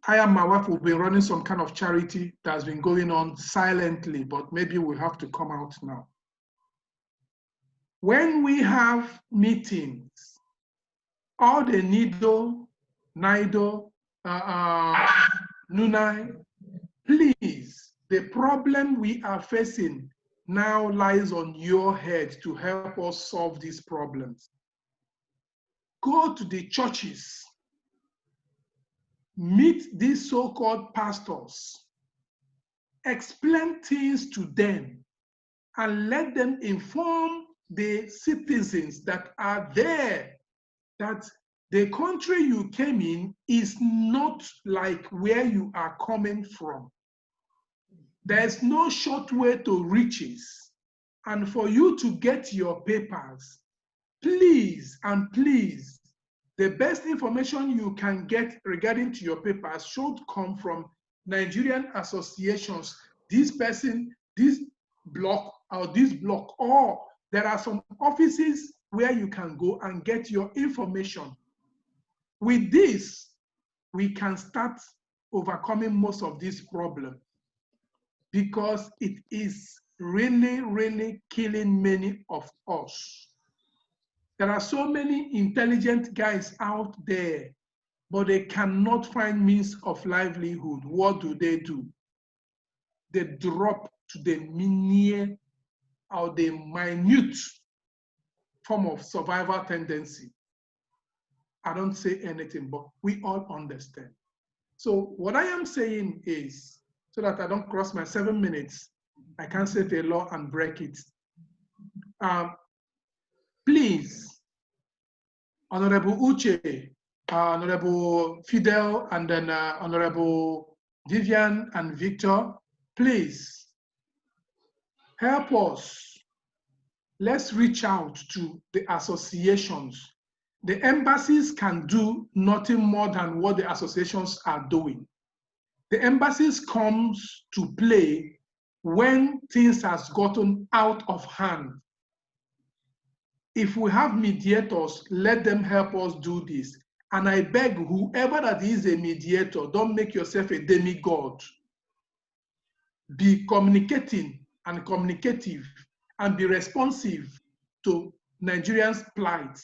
I and my wife will be running some kind of charity that's been going on silently, but maybe we have to come out now. When we have meetings, all the NIDO, NIDO, NUNAI, please, the problem we are facing now lies on your head to help us solve these problems. Go to the churches, meet these so-called pastors, explain things to them, and let them inform the citizens that are there that the country you came in is not like where you are coming from. There's no short way to riches. And for you to get your papers, please and please, the best information you can get regarding to your papers should come from Nigerian associations. This person, this block or this block, or there are some offices where you can go and get your information. With this, we can start overcoming most of these problems because it is really, really killing many of us. There are so many intelligent guys out there, but they cannot find means of livelihood. What do? They drop to the minier or the minute form of survival tendency. I don't say anything, but we all understand. So what I am saying is, so that I don't cross my 7 minutes, I can't set a law and break it. Please, Honorable Uche, Honorable Fidel, and then Honorable Vivian and Victor, please help us. Let's reach out to the associations. The embassies can do nothing more than what the associations are doing. The embassies comes to play when things has gotten out of hand. If we have mediators, let them help us do this. And I beg whoever that is a mediator, don't make yourself a demigod. Be communicating and communicative and be responsive to Nigerians' plight.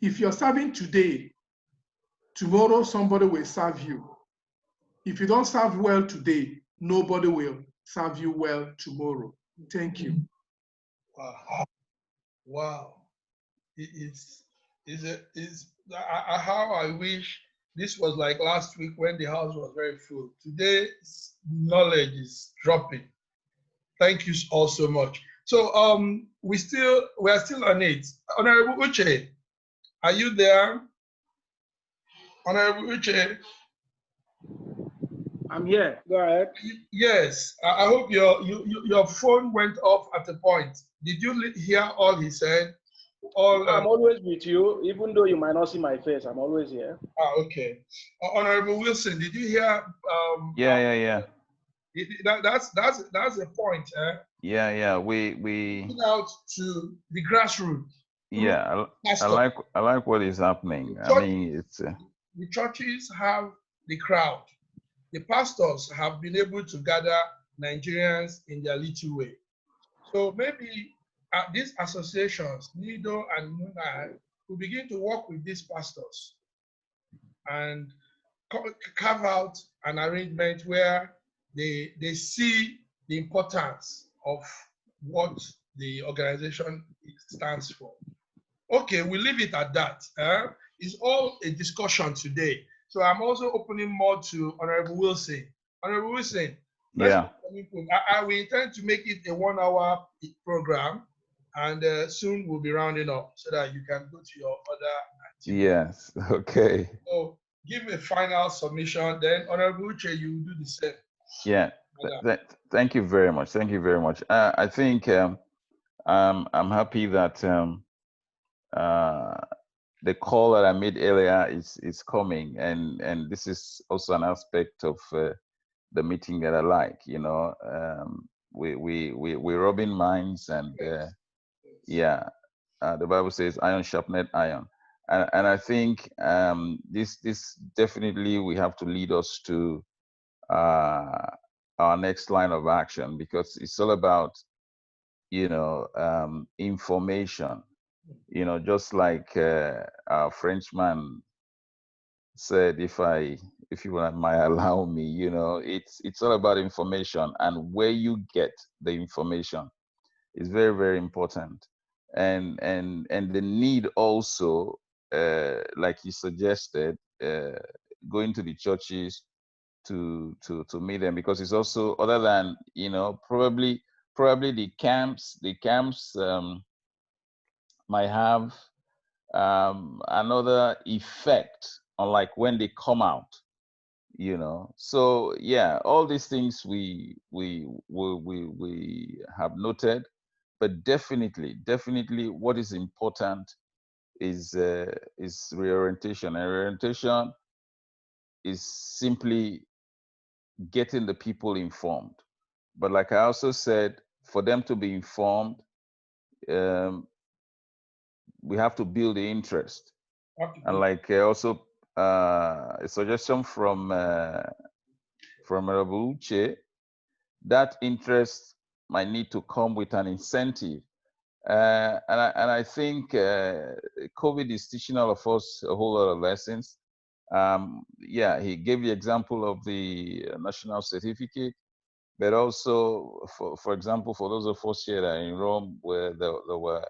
If you're serving today, tomorrow somebody will serve you. If you don't serve well today, nobody will serve you well tomorrow. Thank you. Wow. Wow. How I wish this was like last week when the house was very full. Today, knowledge is dropping. Thank you all so much. So we are still on it. Honorable Uche, are you there? Honorable Uche. I'm here. Go ahead. Yes, I hope your phone went off at a point. Did you hear all he said? I'm always with you, even though you might not see my face. I'm always here. Okay. Honorable Wilson, did you hear? Yeah. That's the point. Yeah. We out to the grassroots. Yeah, I like what is happening. I mean, it's the churches have the crowd. The pastors have been able to gather Nigerians in their little way. So maybe these associations, NIDO and NUNA, will begin to work with these pastors and carve out an arrangement where they see the importance of what the organization stands for. Okay, we leave it at that. It's all a discussion today. So I'm also opening more to Honorable Wilson. Honorable Wilson, yeah. We intend to make it a 1 hour program, and soon we'll be rounding up so that you can go to your other activities. Yes, okay. So give a final submission, then Honorable Uche, you do the same. Yeah, thank you very much. Thank you very much. I think I'm happy that the call that I made earlier is coming, and this is also an aspect of the meeting that I like. You know, we're rubbing minds, and yeah, the Bible says, "Iron sharpened iron," and I think this definitely we have to lead us to our next line of action, because it's all about, you know, information. You know, just like our Frenchman said, if you might allow me, you know, it's all about information, and where you get the information is very, very important, and the need also, like you suggested, going to the churches to meet them, because it's also, other than, you know, probably the camps might have another effect on, like, when they come out, you know. So yeah, all these things we have noted, but definitely what is important is reorientation, and reorientation is simply getting the people informed. But like I also said, for them to be informed, we have to build the interest. And like also a suggestion from Uche, that interest might need to come with an incentive. And I think COVID is teaching all of us a whole lot of lessons. Yeah, he gave the example of the national certificate, but also, for example, for those of us here that are in Rome, where there were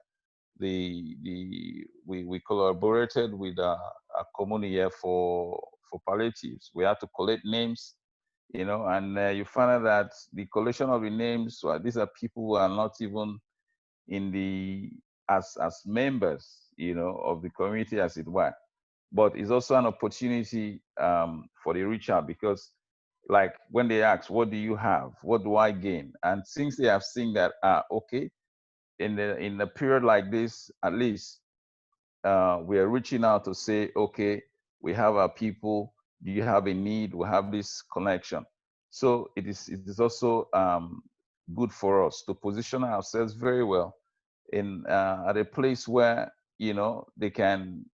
we collaborated with a community here for palliatives. We had to collect names, you know, and you find out that the collection of the names, well, these are people who are not even in the as members, you know, of the community, as it were. But it's also an opportunity for the reach out, because like when they ask, what do you have, what do I gain, and since they have seen that, okay, in a period like this, at least we are reaching out to say, okay, we have our people, do you have a need, we have this connection. So it is also good for us to position ourselves very well in at a place where, you know, they can,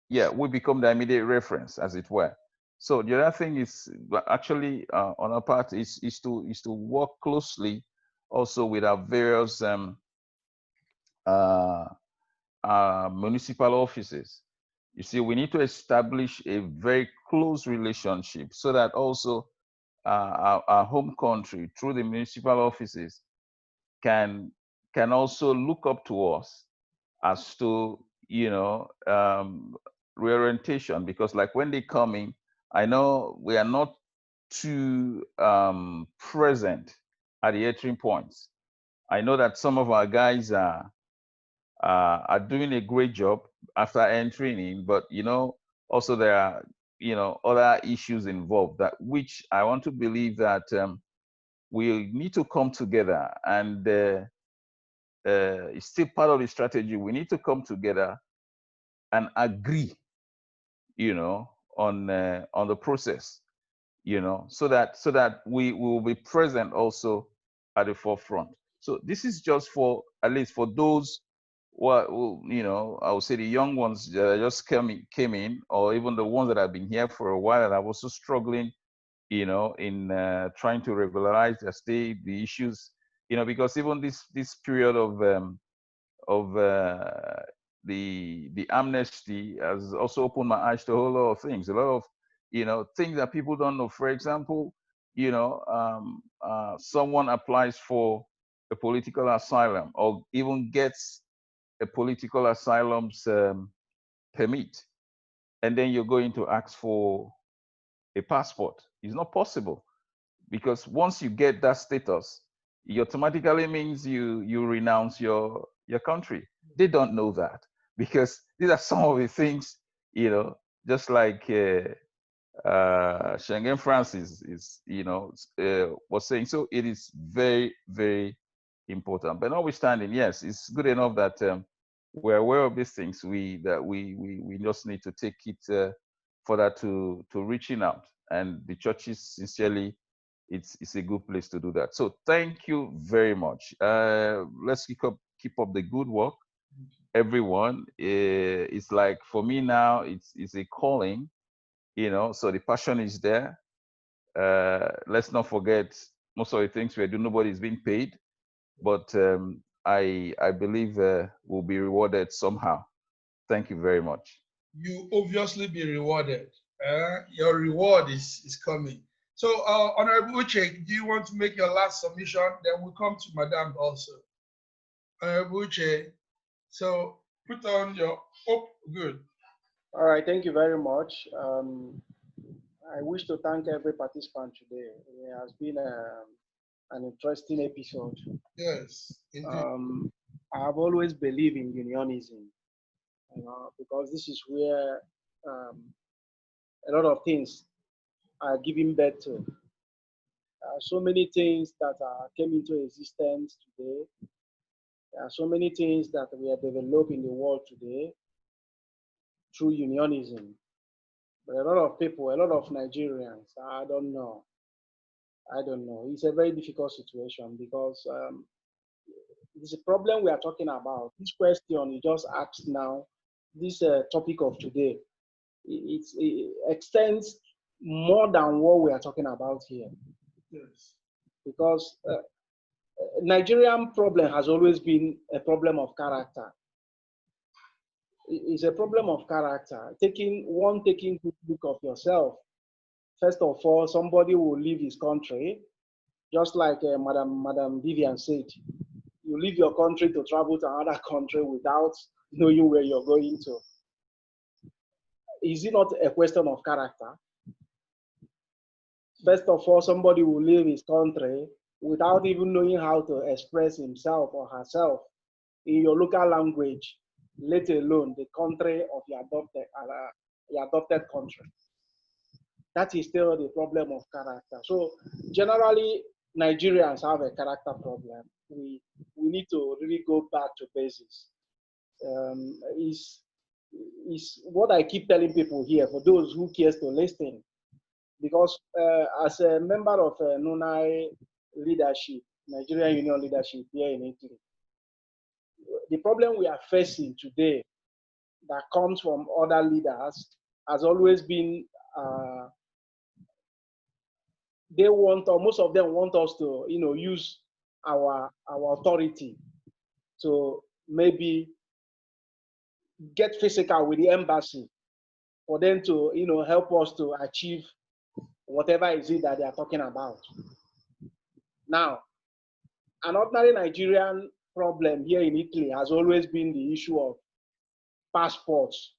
yeah, we become the immediate reference, as it were. So the other thing is actually on our part is to work closely also with our various municipal offices. You see, we need to establish a very close relationship so that also our home country, through the municipal offices, can also look up to us as to, you know, reorientation. Because like when they come in, I know we are not too present at the entering points. I know that some of our guys are doing a great job after entering in, but you know, also there are, you know, other issues involved, that which I want to believe that we need to come together, and it's still part of the strategy. We need to come together and agree, you know, on the process, you know, so that we will be present also at the forefront. So this is just for, at least for those who, you know, I would say the young ones that just came in, or even the ones that have been here for a while and are also struggling, you know, in trying to regularize their stay, the issues, you know, because even this period of the amnesty has also opened my eyes to a whole lot of things, a lot of, you know, things that people don't know. For example, you know, someone applies for a political asylum or even gets a political asylum's permit, and then you're going to ask for a passport. It's not possible, because once you get that status, it automatically means you renounce your country. They don't know that, because these are some of the things, you know, just like Schengen France is you know, was saying. So it is very, very important. But notwithstanding, yes, it's good enough that we're aware of these things. We just need to take it further to reaching out, and the churches sincerely, it's a good place to do that. So thank you very much. Let's keep up the good work, everyone. It's like, for me now, it's a calling, you know, so the passion is there. Let's not forget, most of the things we're doing, nobody is being paid, but I believe we'll be rewarded somehow. Thank you very much. You obviously be rewarded. Your reward is coming. So, Honorable Uche, do you want to make your last submission? Then we'll come to Madame also. Honorable Uche, so put on your, oh, good. All right, thank you very much. I wish to thank every participant today. It has been an interesting episode. Yes, indeed. I've always believed in unionism, you know, because this is where a lot of things are given birth to. So many things that came into existence today. There are so many things that we are developing in the world today through unionism. But a lot of people, a lot of Nigerians, I don't know. I don't know. It's a very difficult situation because it's a problem we are talking about. This question you just asked now, this topic of today, it extends more than what we are talking about here. Yes. Because Nigerian problem has always been a problem of character. It's a problem of character. Taking good look of yourself. First of all, somebody will leave his country, just like Madam Vivian said. You leave your country to travel to another country without knowing where you're going to. Is it not a question of character? First of all, somebody will leave his country without even knowing how to express himself or herself in your local language, let alone the country of your adopted country. That is still the problem of character. So generally, Nigerians have a character problem. We need to really go back to basics. Is what I keep telling people here for those who cares to listen. Because as a member of NUNAI leadership, Nigerian Union leadership here in Italy, the problem we are facing today that comes from other leaders has always been they want, or most of them want us to, use our authority to maybe get physical with the embassy for them to, help us to achieve whatever is it that they are talking about. Now, an ordinary Nigerian problem here in Italy has always been the issue of passports.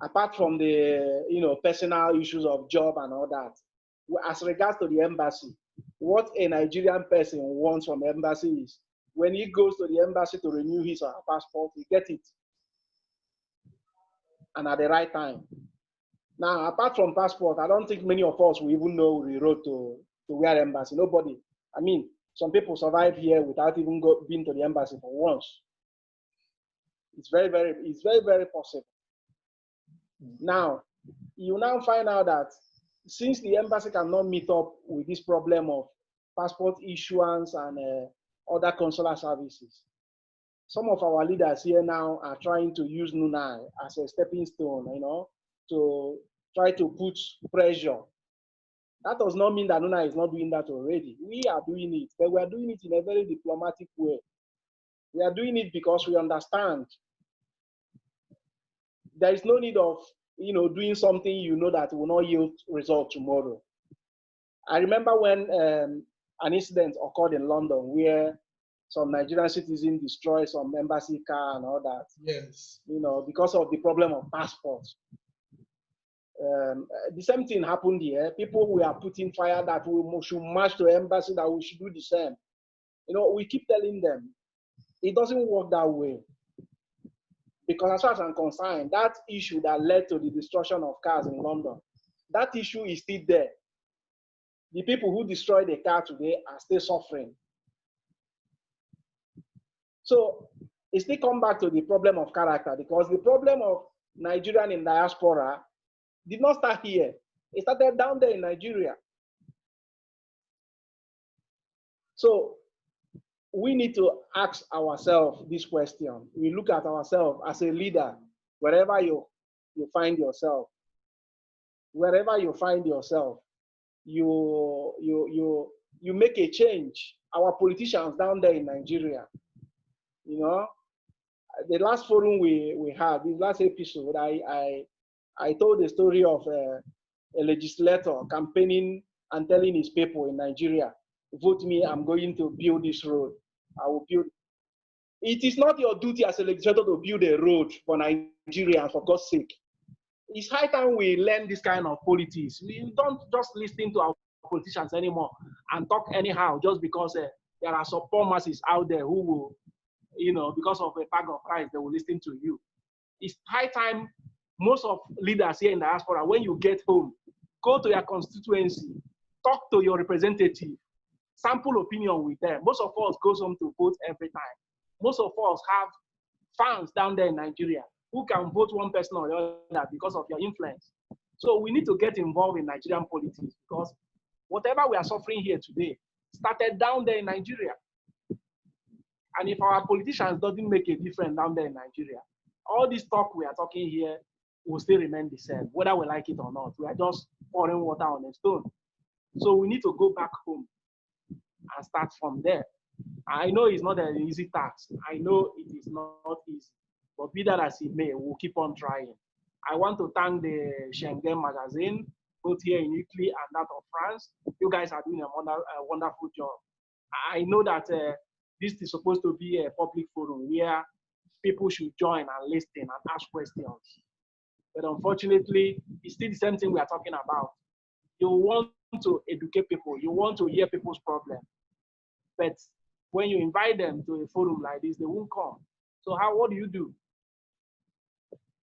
Apart from the, personal issues of job and all that, as regards to the embassy, what a Nigerian person wants from the embassy is when he goes to the embassy to renew his or her passport, he gets it, and at the right time. Now, apart from passport, I don't think many of us will even know the road to where embassy. Nobody. I mean, some people survive here without even being to the embassy for once. It's very, very possible. Now, you now find out that since the embassy cannot meet up with this problem of passport issuance and other consular services, some of our leaders here now are trying to use NUNAI as a stepping stone, to try to put pressure. That does not mean that NUNAI is not doing that already. We are doing it, but we are doing it in a very diplomatic way. We are doing it because we understand there is no need of doing something that will not yield result tomorrow. I remember when an incident occurred in London where some Nigerian citizens destroyed some embassy car and all that. Yes. Because of the problem of passports. The same thing happened here. People were putting fire that we should march to the embassy, that we should do the same. We keep telling them it doesn't work that way. Because as far as I'm concerned, that issue that led to the destruction of cars in London, that issue is still there. The people who destroyed the car today are still suffering. So it still comes back to the problem of character, because the problem of Nigerian in diaspora did not start here. It started down there in Nigeria. So we need to ask ourselves this question. We look at ourselves as a leader, wherever you find yourself. Wherever you find yourself, you make a change. Our politicians down there in Nigeria, the last forum we had, the last episode, I told the story of a legislator campaigning and telling his people in Nigeria, vote me, I'm going to build this road. I will build. It is not your duty as a legislator to build a road for Nigeria, for God's sake. It's high time we learn this kind of politics. We don't just listen to our politicians anymore and talk anyhow just because there are some poor masses out there who will, because of a bag of rice, they will listen to you. It's high time most of leaders here in the diaspora, when you get home, go to your constituency, talk to your representative, sample opinion with them. Most of us goes home to vote every time. Most of us have fans down there in Nigeria who can vote one person or the other because of your influence. So we need to get involved in Nigerian politics, because Whatever we are suffering here today started down there in Nigeria. And if our politicians doesn't make a difference down there in Nigeria, all this talk we are talking here will still remain the same, whether we like it or not. We are just pouring water on a stone. So we need to go back home and start from there. I know it's not an easy task. I know it is not easy. But be that as it may, we'll keep on trying. I want to thank the Schengen magazine, both here in Italy and that of France. You guys are doing a wonderful job. I know that this is supposed to be a public forum where people should join and listen and ask questions. But unfortunately, it's still the same thing we are talking about. You want to educate people, you want to hear people's problems. But when you invite them to a forum like this, they won't come. So what do you do?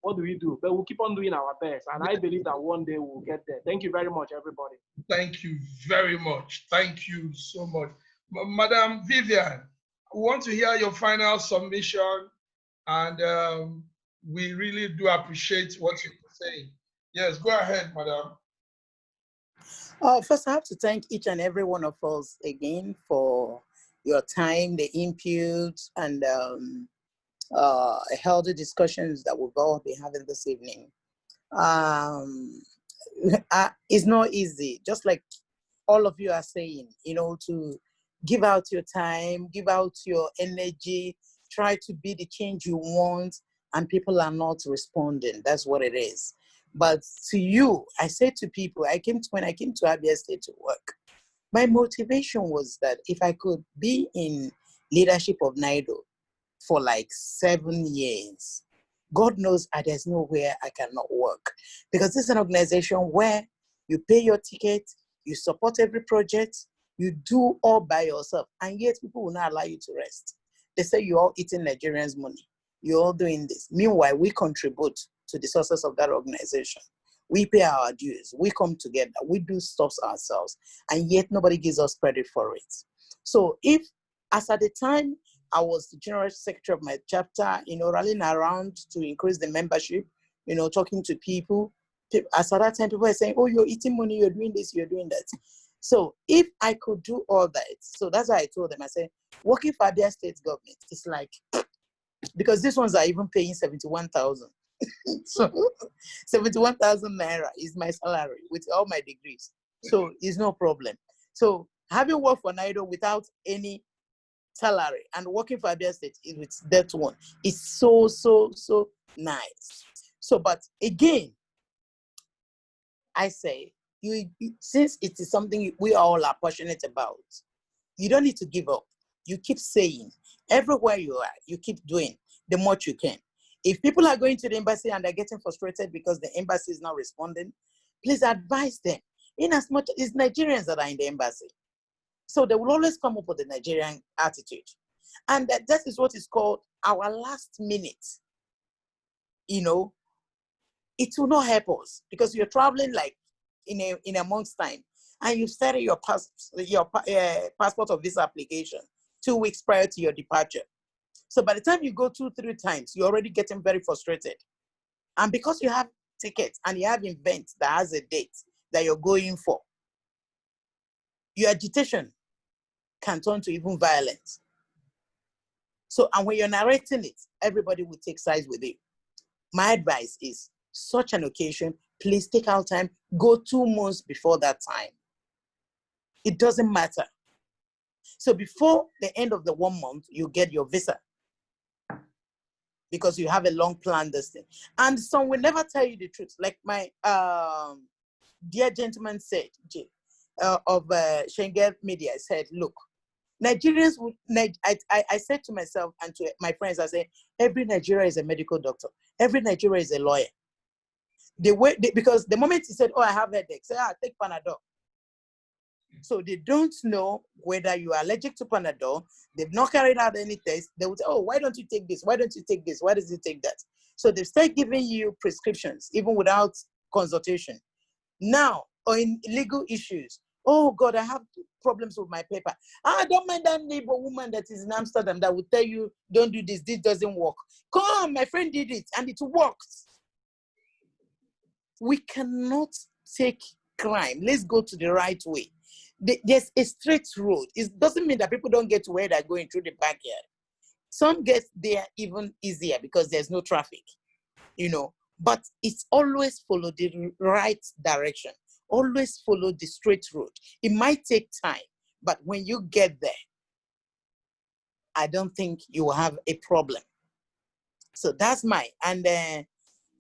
What do we do? But we'll keep on doing our best. And I believe that one day we'll get there. Thank you very much, everybody. Thank you very much. Thank you so much. Madam Vivian, I want to hear your final submission. And we really do appreciate what you're saying. Yes, go ahead, madam. First, I have to thank each and every one of us again for your time, the input, and healthy discussions that we've all been having this evening. It's not easy, just like all of you are saying, to give out your time, give out your energy, try to be the change you want, and people are not responding. That's what it is. But to you, I say to people, when I came to Abia State to work, my motivation was that if I could be in leadership of NIDO for like 7 years, God knows there's nowhere I cannot work. Because this is an organization where you pay your ticket, you support every project, you do all by yourself, and yet people will not allow you to rest. They say you're all eating Nigerians' money. You're all doing this. Meanwhile, we contribute to the success of that organization. We pay our dues. We come together. We do stuff ourselves. And yet nobody gives us credit for it. So as at the time, I was the general secretary of my chapter, rallying around to increase the membership, talking to people. As at that time, people were saying, oh, you're eating money, you're doing this, you're doing that. So if I could do all that, so that's why I told them, I said, working for Abia State government is like, because these ones are even paying 71,000. So 71,000 naira is my salary with all my degrees. So it's no problem. So having worked for NIDO without any salary and working for Abia State with that one is so nice. So, but again, I say, since it is something we all are passionate about, you don't need to give up. You keep saying, everywhere you are, you keep doing the much you can. If people are going to the embassy and they're getting frustrated because the embassy is not responding, please advise them. In as much as Nigerians that are in the embassy, so they will always come up with the Nigerian attitude. And that is what is called our last minute. It will not help us because you're traveling like in a month's time and you've started your passport or visa application 2 weeks prior to your departure. So by the time you go 2-3 times, you're already getting very frustrated. And because you have tickets and you have event that has a date that you're going for, your agitation can turn to even violence. So, and when you're narrating it, everybody will take sides with you. My advice is, such an occasion, please take out time, go 2 months before that time. It doesn't matter. So before the end of the 1 month, you get your visa because you have a long plan this thing. And some will never tell you the truth. Like my dear gentleman said, of Schengen Media said, look, Nigerians would, I said to myself and to my friends, I said, every Nigerian is a medical doctor. Every Nigerian is a lawyer. Because the moment he said, oh, I have headache, say, take Panadol. So they don't know whether you are allergic to Panadol. They've not carried out any test. They would say, oh, why don't you take this? Why don't you take this? Why does he take that? So they start giving you prescriptions, even without consultation. Now, or in legal issues, oh God, I have problems with my paper. Don't mind that neighbor woman that is in Amsterdam that will tell you, don't do this, this doesn't work. Come, my friend did it and it worked. We cannot take crime. Let's go to the right way. there's a straight road. It doesn't mean that people don't get to where they're going through the backyard. Some get there even easier because there's no traffic, you know, but it's always follow the right direction. Always follow the straight road. It might take time, but when you get there, I don't think you will have a problem. So that's and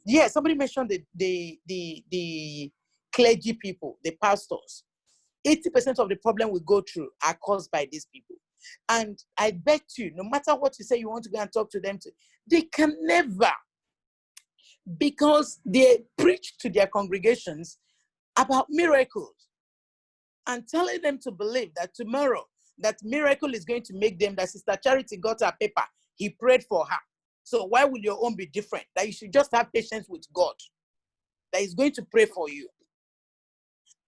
yeah, somebody mentioned the clergy people, the pastors. 80% of the problem we go through are caused by these people. And I bet you, no matter what you say you want to go and talk to them, they can never, because they preach to their congregations about miracles and telling them to believe that tomorrow, that miracle is going to make them, that Sister Charity got her paper, he prayed for her. So why will your own be different? That you should just have patience with God, that he's going to pray for you.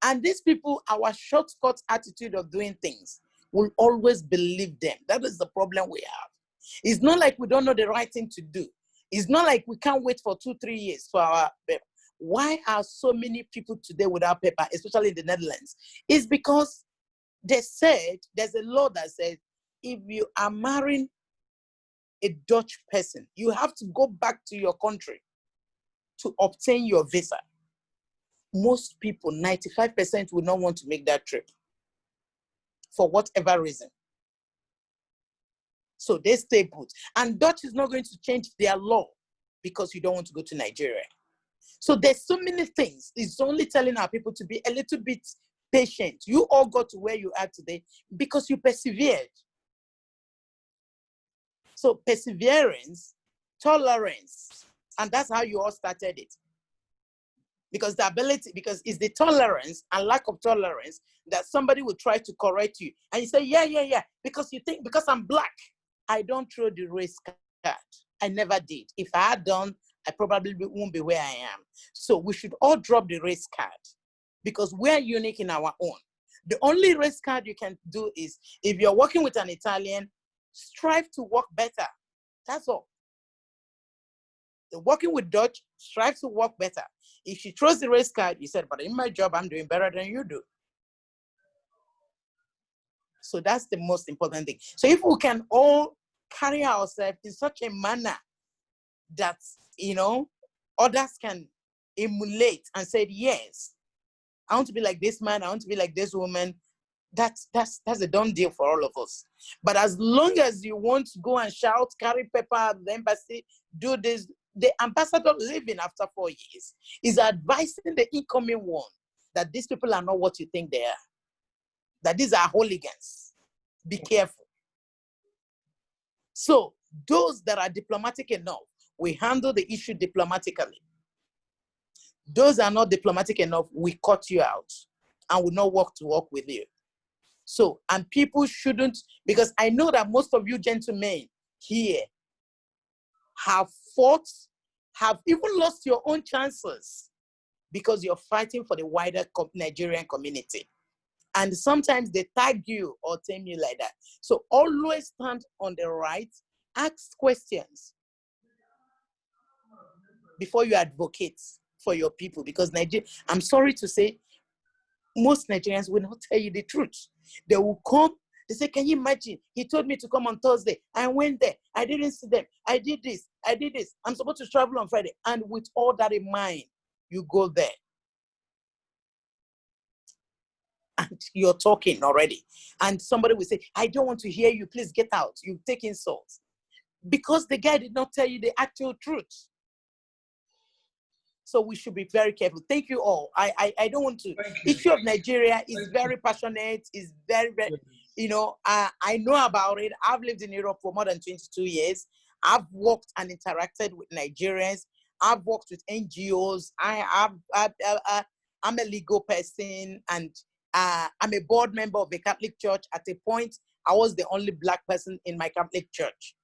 And these people, our shortcut attitude of doing things, will always believe them. That is the problem we have. It's not like we don't know the right thing to do. It's not like we can't wait for 2-3 years for our paper. Why are so many people today without paper, especially in the Netherlands? It's because they said, there's a law that says, if you are marrying a Dutch person, you have to go back to your country to obtain your visa. Most people, 95%, will not want to make that trip for whatever reason. So they stay put. And Dutch is not going to change their law because you don't want to go to Nigeria. So there's so many things. It's only telling our people to be a little bit patient. You all got to where you are today because you persevered. So perseverance, tolerance, and that's how you all started it. Because the ability, because it's the tolerance and lack of tolerance that somebody will try to correct you. And you say, yeah, because you think, because I'm black, I don't throw the race card. I never did. If I had done, I probably won't be where I am. So we should all drop the race card because we're unique in our own. The only race card you can do is, if you're working with an Italian, strive to work better. That's all. Working with Dutch, strive to work better. If she throws the race card, you said, but in my job, I'm doing better than you do. So that's the most important thing. So if we can all carry ourselves in such a manner that, you know, others can emulate and say, yes, I want to be like this man, I want to be like this woman, that's a done deal for all of us. But as long as you want to go and shout, carry paper at the embassy, do this, the ambassador leaving after 4 years is advising the incoming one that these people are not what you think they are, that these are hooligans. Be careful. So those that are diplomatic enough, we handle the issue diplomatically. Those are not diplomatic enough, we cut you out and will not work with you. So, and people shouldn't, because I know that most of you gentlemen here have fought, have even lost your own chances because you're fighting for the wider Nigerian community. And sometimes they tag you or tame you like that. So always stand on the right, ask questions before you advocate for your people, because I'm sorry to say, most Nigerians will not tell you the truth. They will come, they say, can you imagine? He told me to come on Thursday. I went there. I didn't see them. I did this. I'm supposed to travel on Friday. And with all that in mind, you go there. And you're talking already. And somebody will say, I don't want to hear you. Please get out. You take insults. Because the guy did not tell you the actual truth. So we should be very careful. Thank you all. I don't want to. Issue of Nigeria is very passionate. Is very, you know, I know about it. I've lived in Europe for more than 22 years. I've worked and interacted with Nigerians. I've worked with NGOs. I'm a legal person, and I'm a board member of a Catholic church. At a point, I was the only Black person in my Catholic church.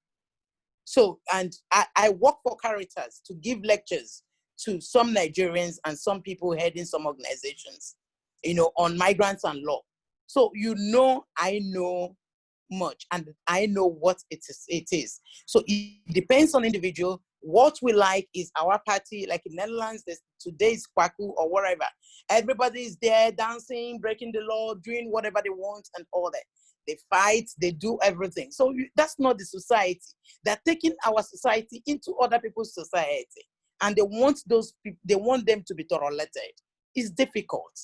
So, and I work for Caritas to give lectures to some Nigerians and some people heading some organizations, you know, on migrants and law. So, you know, I know much and I know what it is. So it depends on individual What we like is our party, like in Netherlands, today is Kwaku or whatever. Everybody is there dancing, breaking the law, doing whatever they want and all that. They fight, they do everything. So that's not the society. They're taking our society into other people's society. And they want those people, they want them to be tolerated. It's difficult.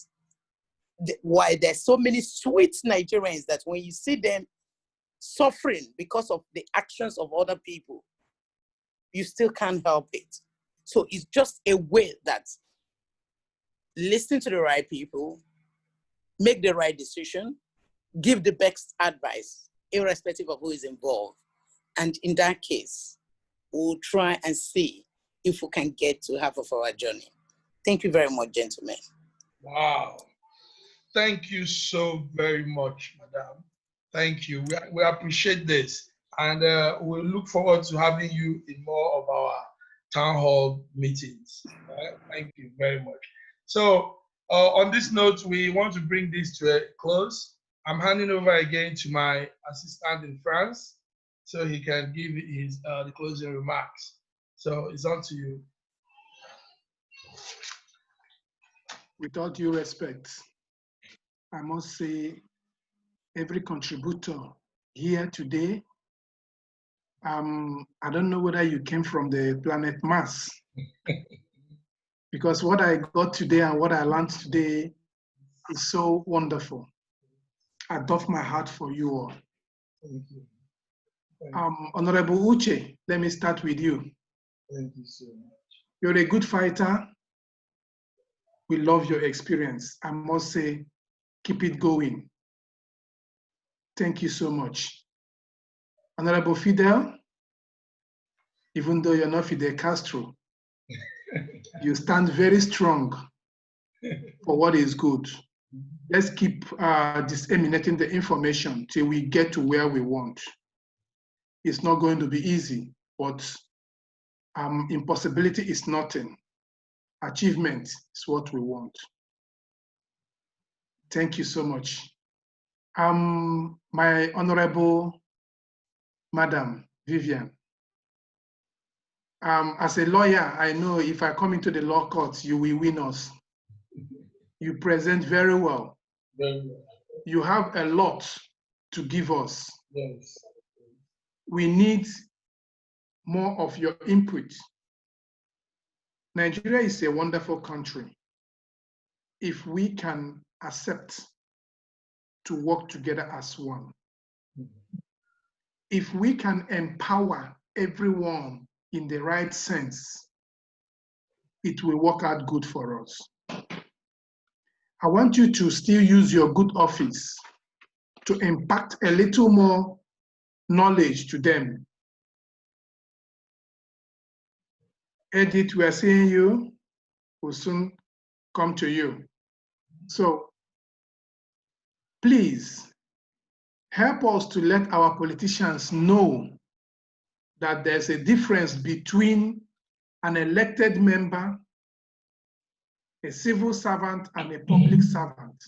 Why there's so many sweet Nigerians that when you see them suffering because of the actions of other people, you still can't help it. So it's just a way that listen to the right people, make the right decision, give the best advice, irrespective of who is involved. And in that case, we'll try and see if we can get to half of our journey. Thank you very much, gentlemen. Wow. Thank you so very much, madam. Thank you. We appreciate this. And we'll look forward to having you in more of our town hall meetings. Thank you very much. So on this note, we want to bring this to a close. I'm handing over again to my assistant in France so he can give his the closing remarks. So it's on to you. With all due respect, I must say every contributor here today, I don't know whether you came from the planet Mars, because what I got today and what I learned today is so wonderful. I doff my heart for you all. Thank you. Thank you. Honorable Uche, let me start with you. Thank you so much. You're a good fighter. We love your experience. I must say, keep it going. Thank you so much. Honorable Fidel, even though you're not Fidel Castro, you stand very strong for what is good. Let's keep disseminating the information till we get to where we want. It's not going to be easy, but impossibility is nothing. Achievement is what we want. Thank you so much. My Honorable Madam Vivian, as a lawyer, I know if I come into the law courts, you will win us. You present very well. Very well. You have a lot to give us. Yes. We need more of your input. Nigeria is a wonderful country. If we can accept to work together as one, if we can empower everyone in the right sense, it will work out good for us. I want you to still use your good office to impact a little more knowledge to them. Edith, we are seeing you. We'll soon come to you. So please help us to let our politicians know that there's a difference between an elected member, a civil servant, and a public servant.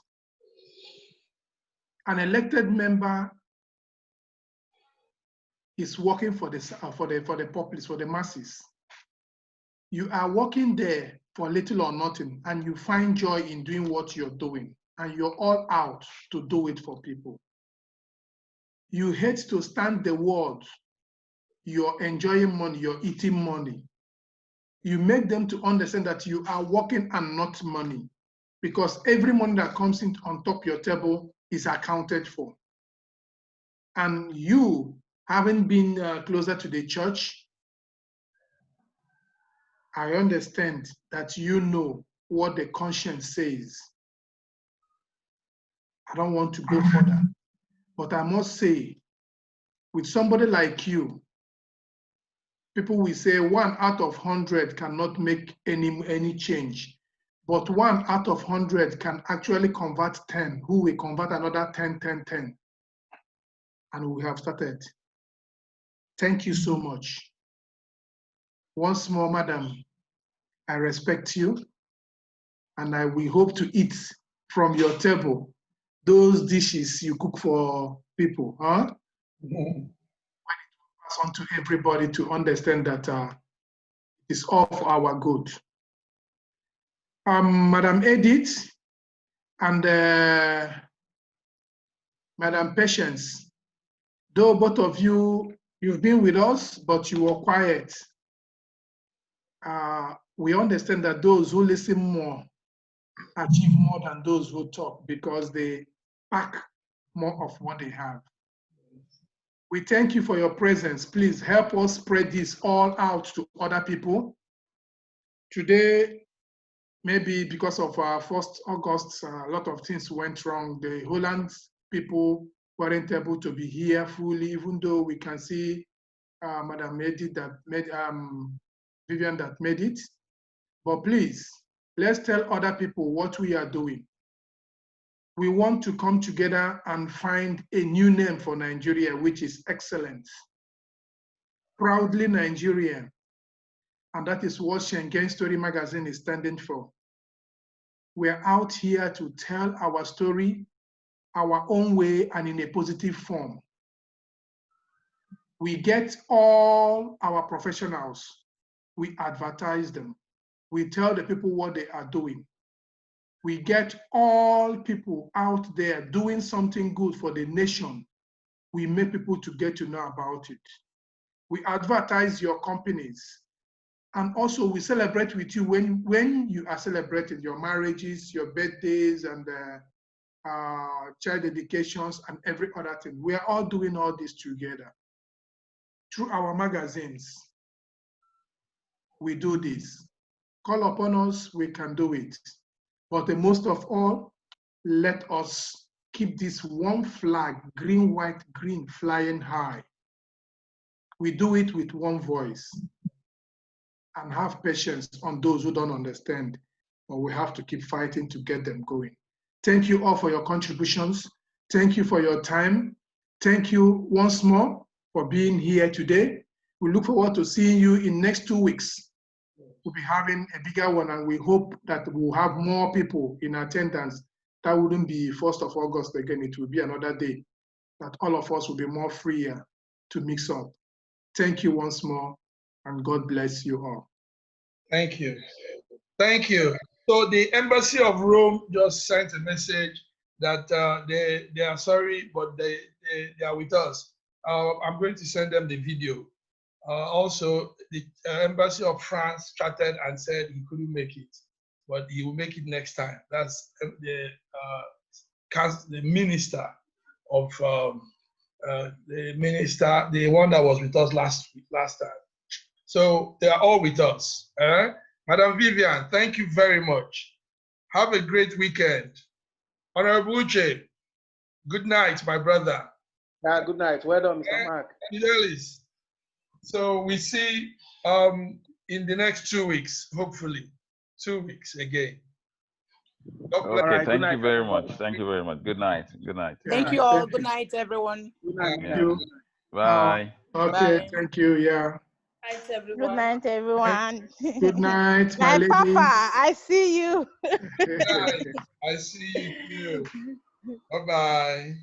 An elected member is working for the populace, for the masses. You are working there for little or nothing, and you find joy in doing what you're doing, and you're all out to do it for people. You hate to stand the word. You're enjoying money, you're eating money. You make them to understand that you are working and not money, because every money that comes in on top of your table is accounted for. And you, having been closer to the church, I understand that you know what the conscience says. I don't want to go further, but I must say, with somebody like you, people will say 1 out of 100 cannot make any change, but 1 out of 100 can actually convert 10, who will convert another 10, 10, 10. And we have started. Thank you so much. Once more, madam, I respect you, and we hope to eat from your table those dishes you cook for people, huh? When it pass on to everybody to understand that is all for our good. Madam Edith and Madam Patience, though both of you, you've been with us, but you were quiet. We understand that those who listen more achieve more than those who talk because they pack more of what they have. We thank you for your presence. Please help us spread this all out to other people. Today, maybe because of our 1st August, a lot of things went wrong. The Holland people weren't able to be here fully, even though we can see Madam Edith that made, Vivian that made it. But please, let's tell other people what we are doing. We want to come together and find a new name for Nigeria, which is excellent. Proudly Nigerian. And that is what Schengen Story Magazine is standing for. We're out here to tell our story our own way and in a positive form. We get all our professionals, we advertise them. We tell the people what they are doing. We get all people out there doing something good for the nation. We make people to get to know about it. We advertise your companies. And also we celebrate with you when you are celebrating your marriages, your birthdays, and child dedications, and every other thing. We are all doing all this together. Through our magazines, we do this. Call upon us, we can do it. But the most of all, let us keep this one flag, green, white, green, flying high. We do it with one voice. And have patience on those who don't understand, but we have to keep fighting to get them going. Thank you all for your contributions. Thank you for your time. Thank you once more for being here today. We look forward to seeing you in next 2 weeks. We'll be having a bigger one, and we hope that we'll have more people in attendance. That wouldn't be 1st of August again, it will be another day that all of us will be more freer to mix up. Thank you once more. And God bless you all. Thank you. Thank you. So the Embassy of Rome just sent a message that they are sorry, but they are with us. I'm going to send them the video. Also, the Embassy of France chatted and said he couldn't make it, but he will make it next time. That's the minister of the one that was with us last time. So they are all with us. Madam Vivian, thank you very much. Have a great weekend. Honorable Uche, good night, my brother. Yeah, good night. Well done, Mr. Mark. So we see in the next 2 weeks, hopefully, 2 weeks again. Okay, right, thank you very much. Thank you very much. Good night. Good night. Thank you all. Good night, everyone. Good night. Thank you. Bye. Okay, Bye. Thank you. Yeah. Good night, everyone. Good night, my Night, lady. Papa. I see you. I see you too. Bye-bye.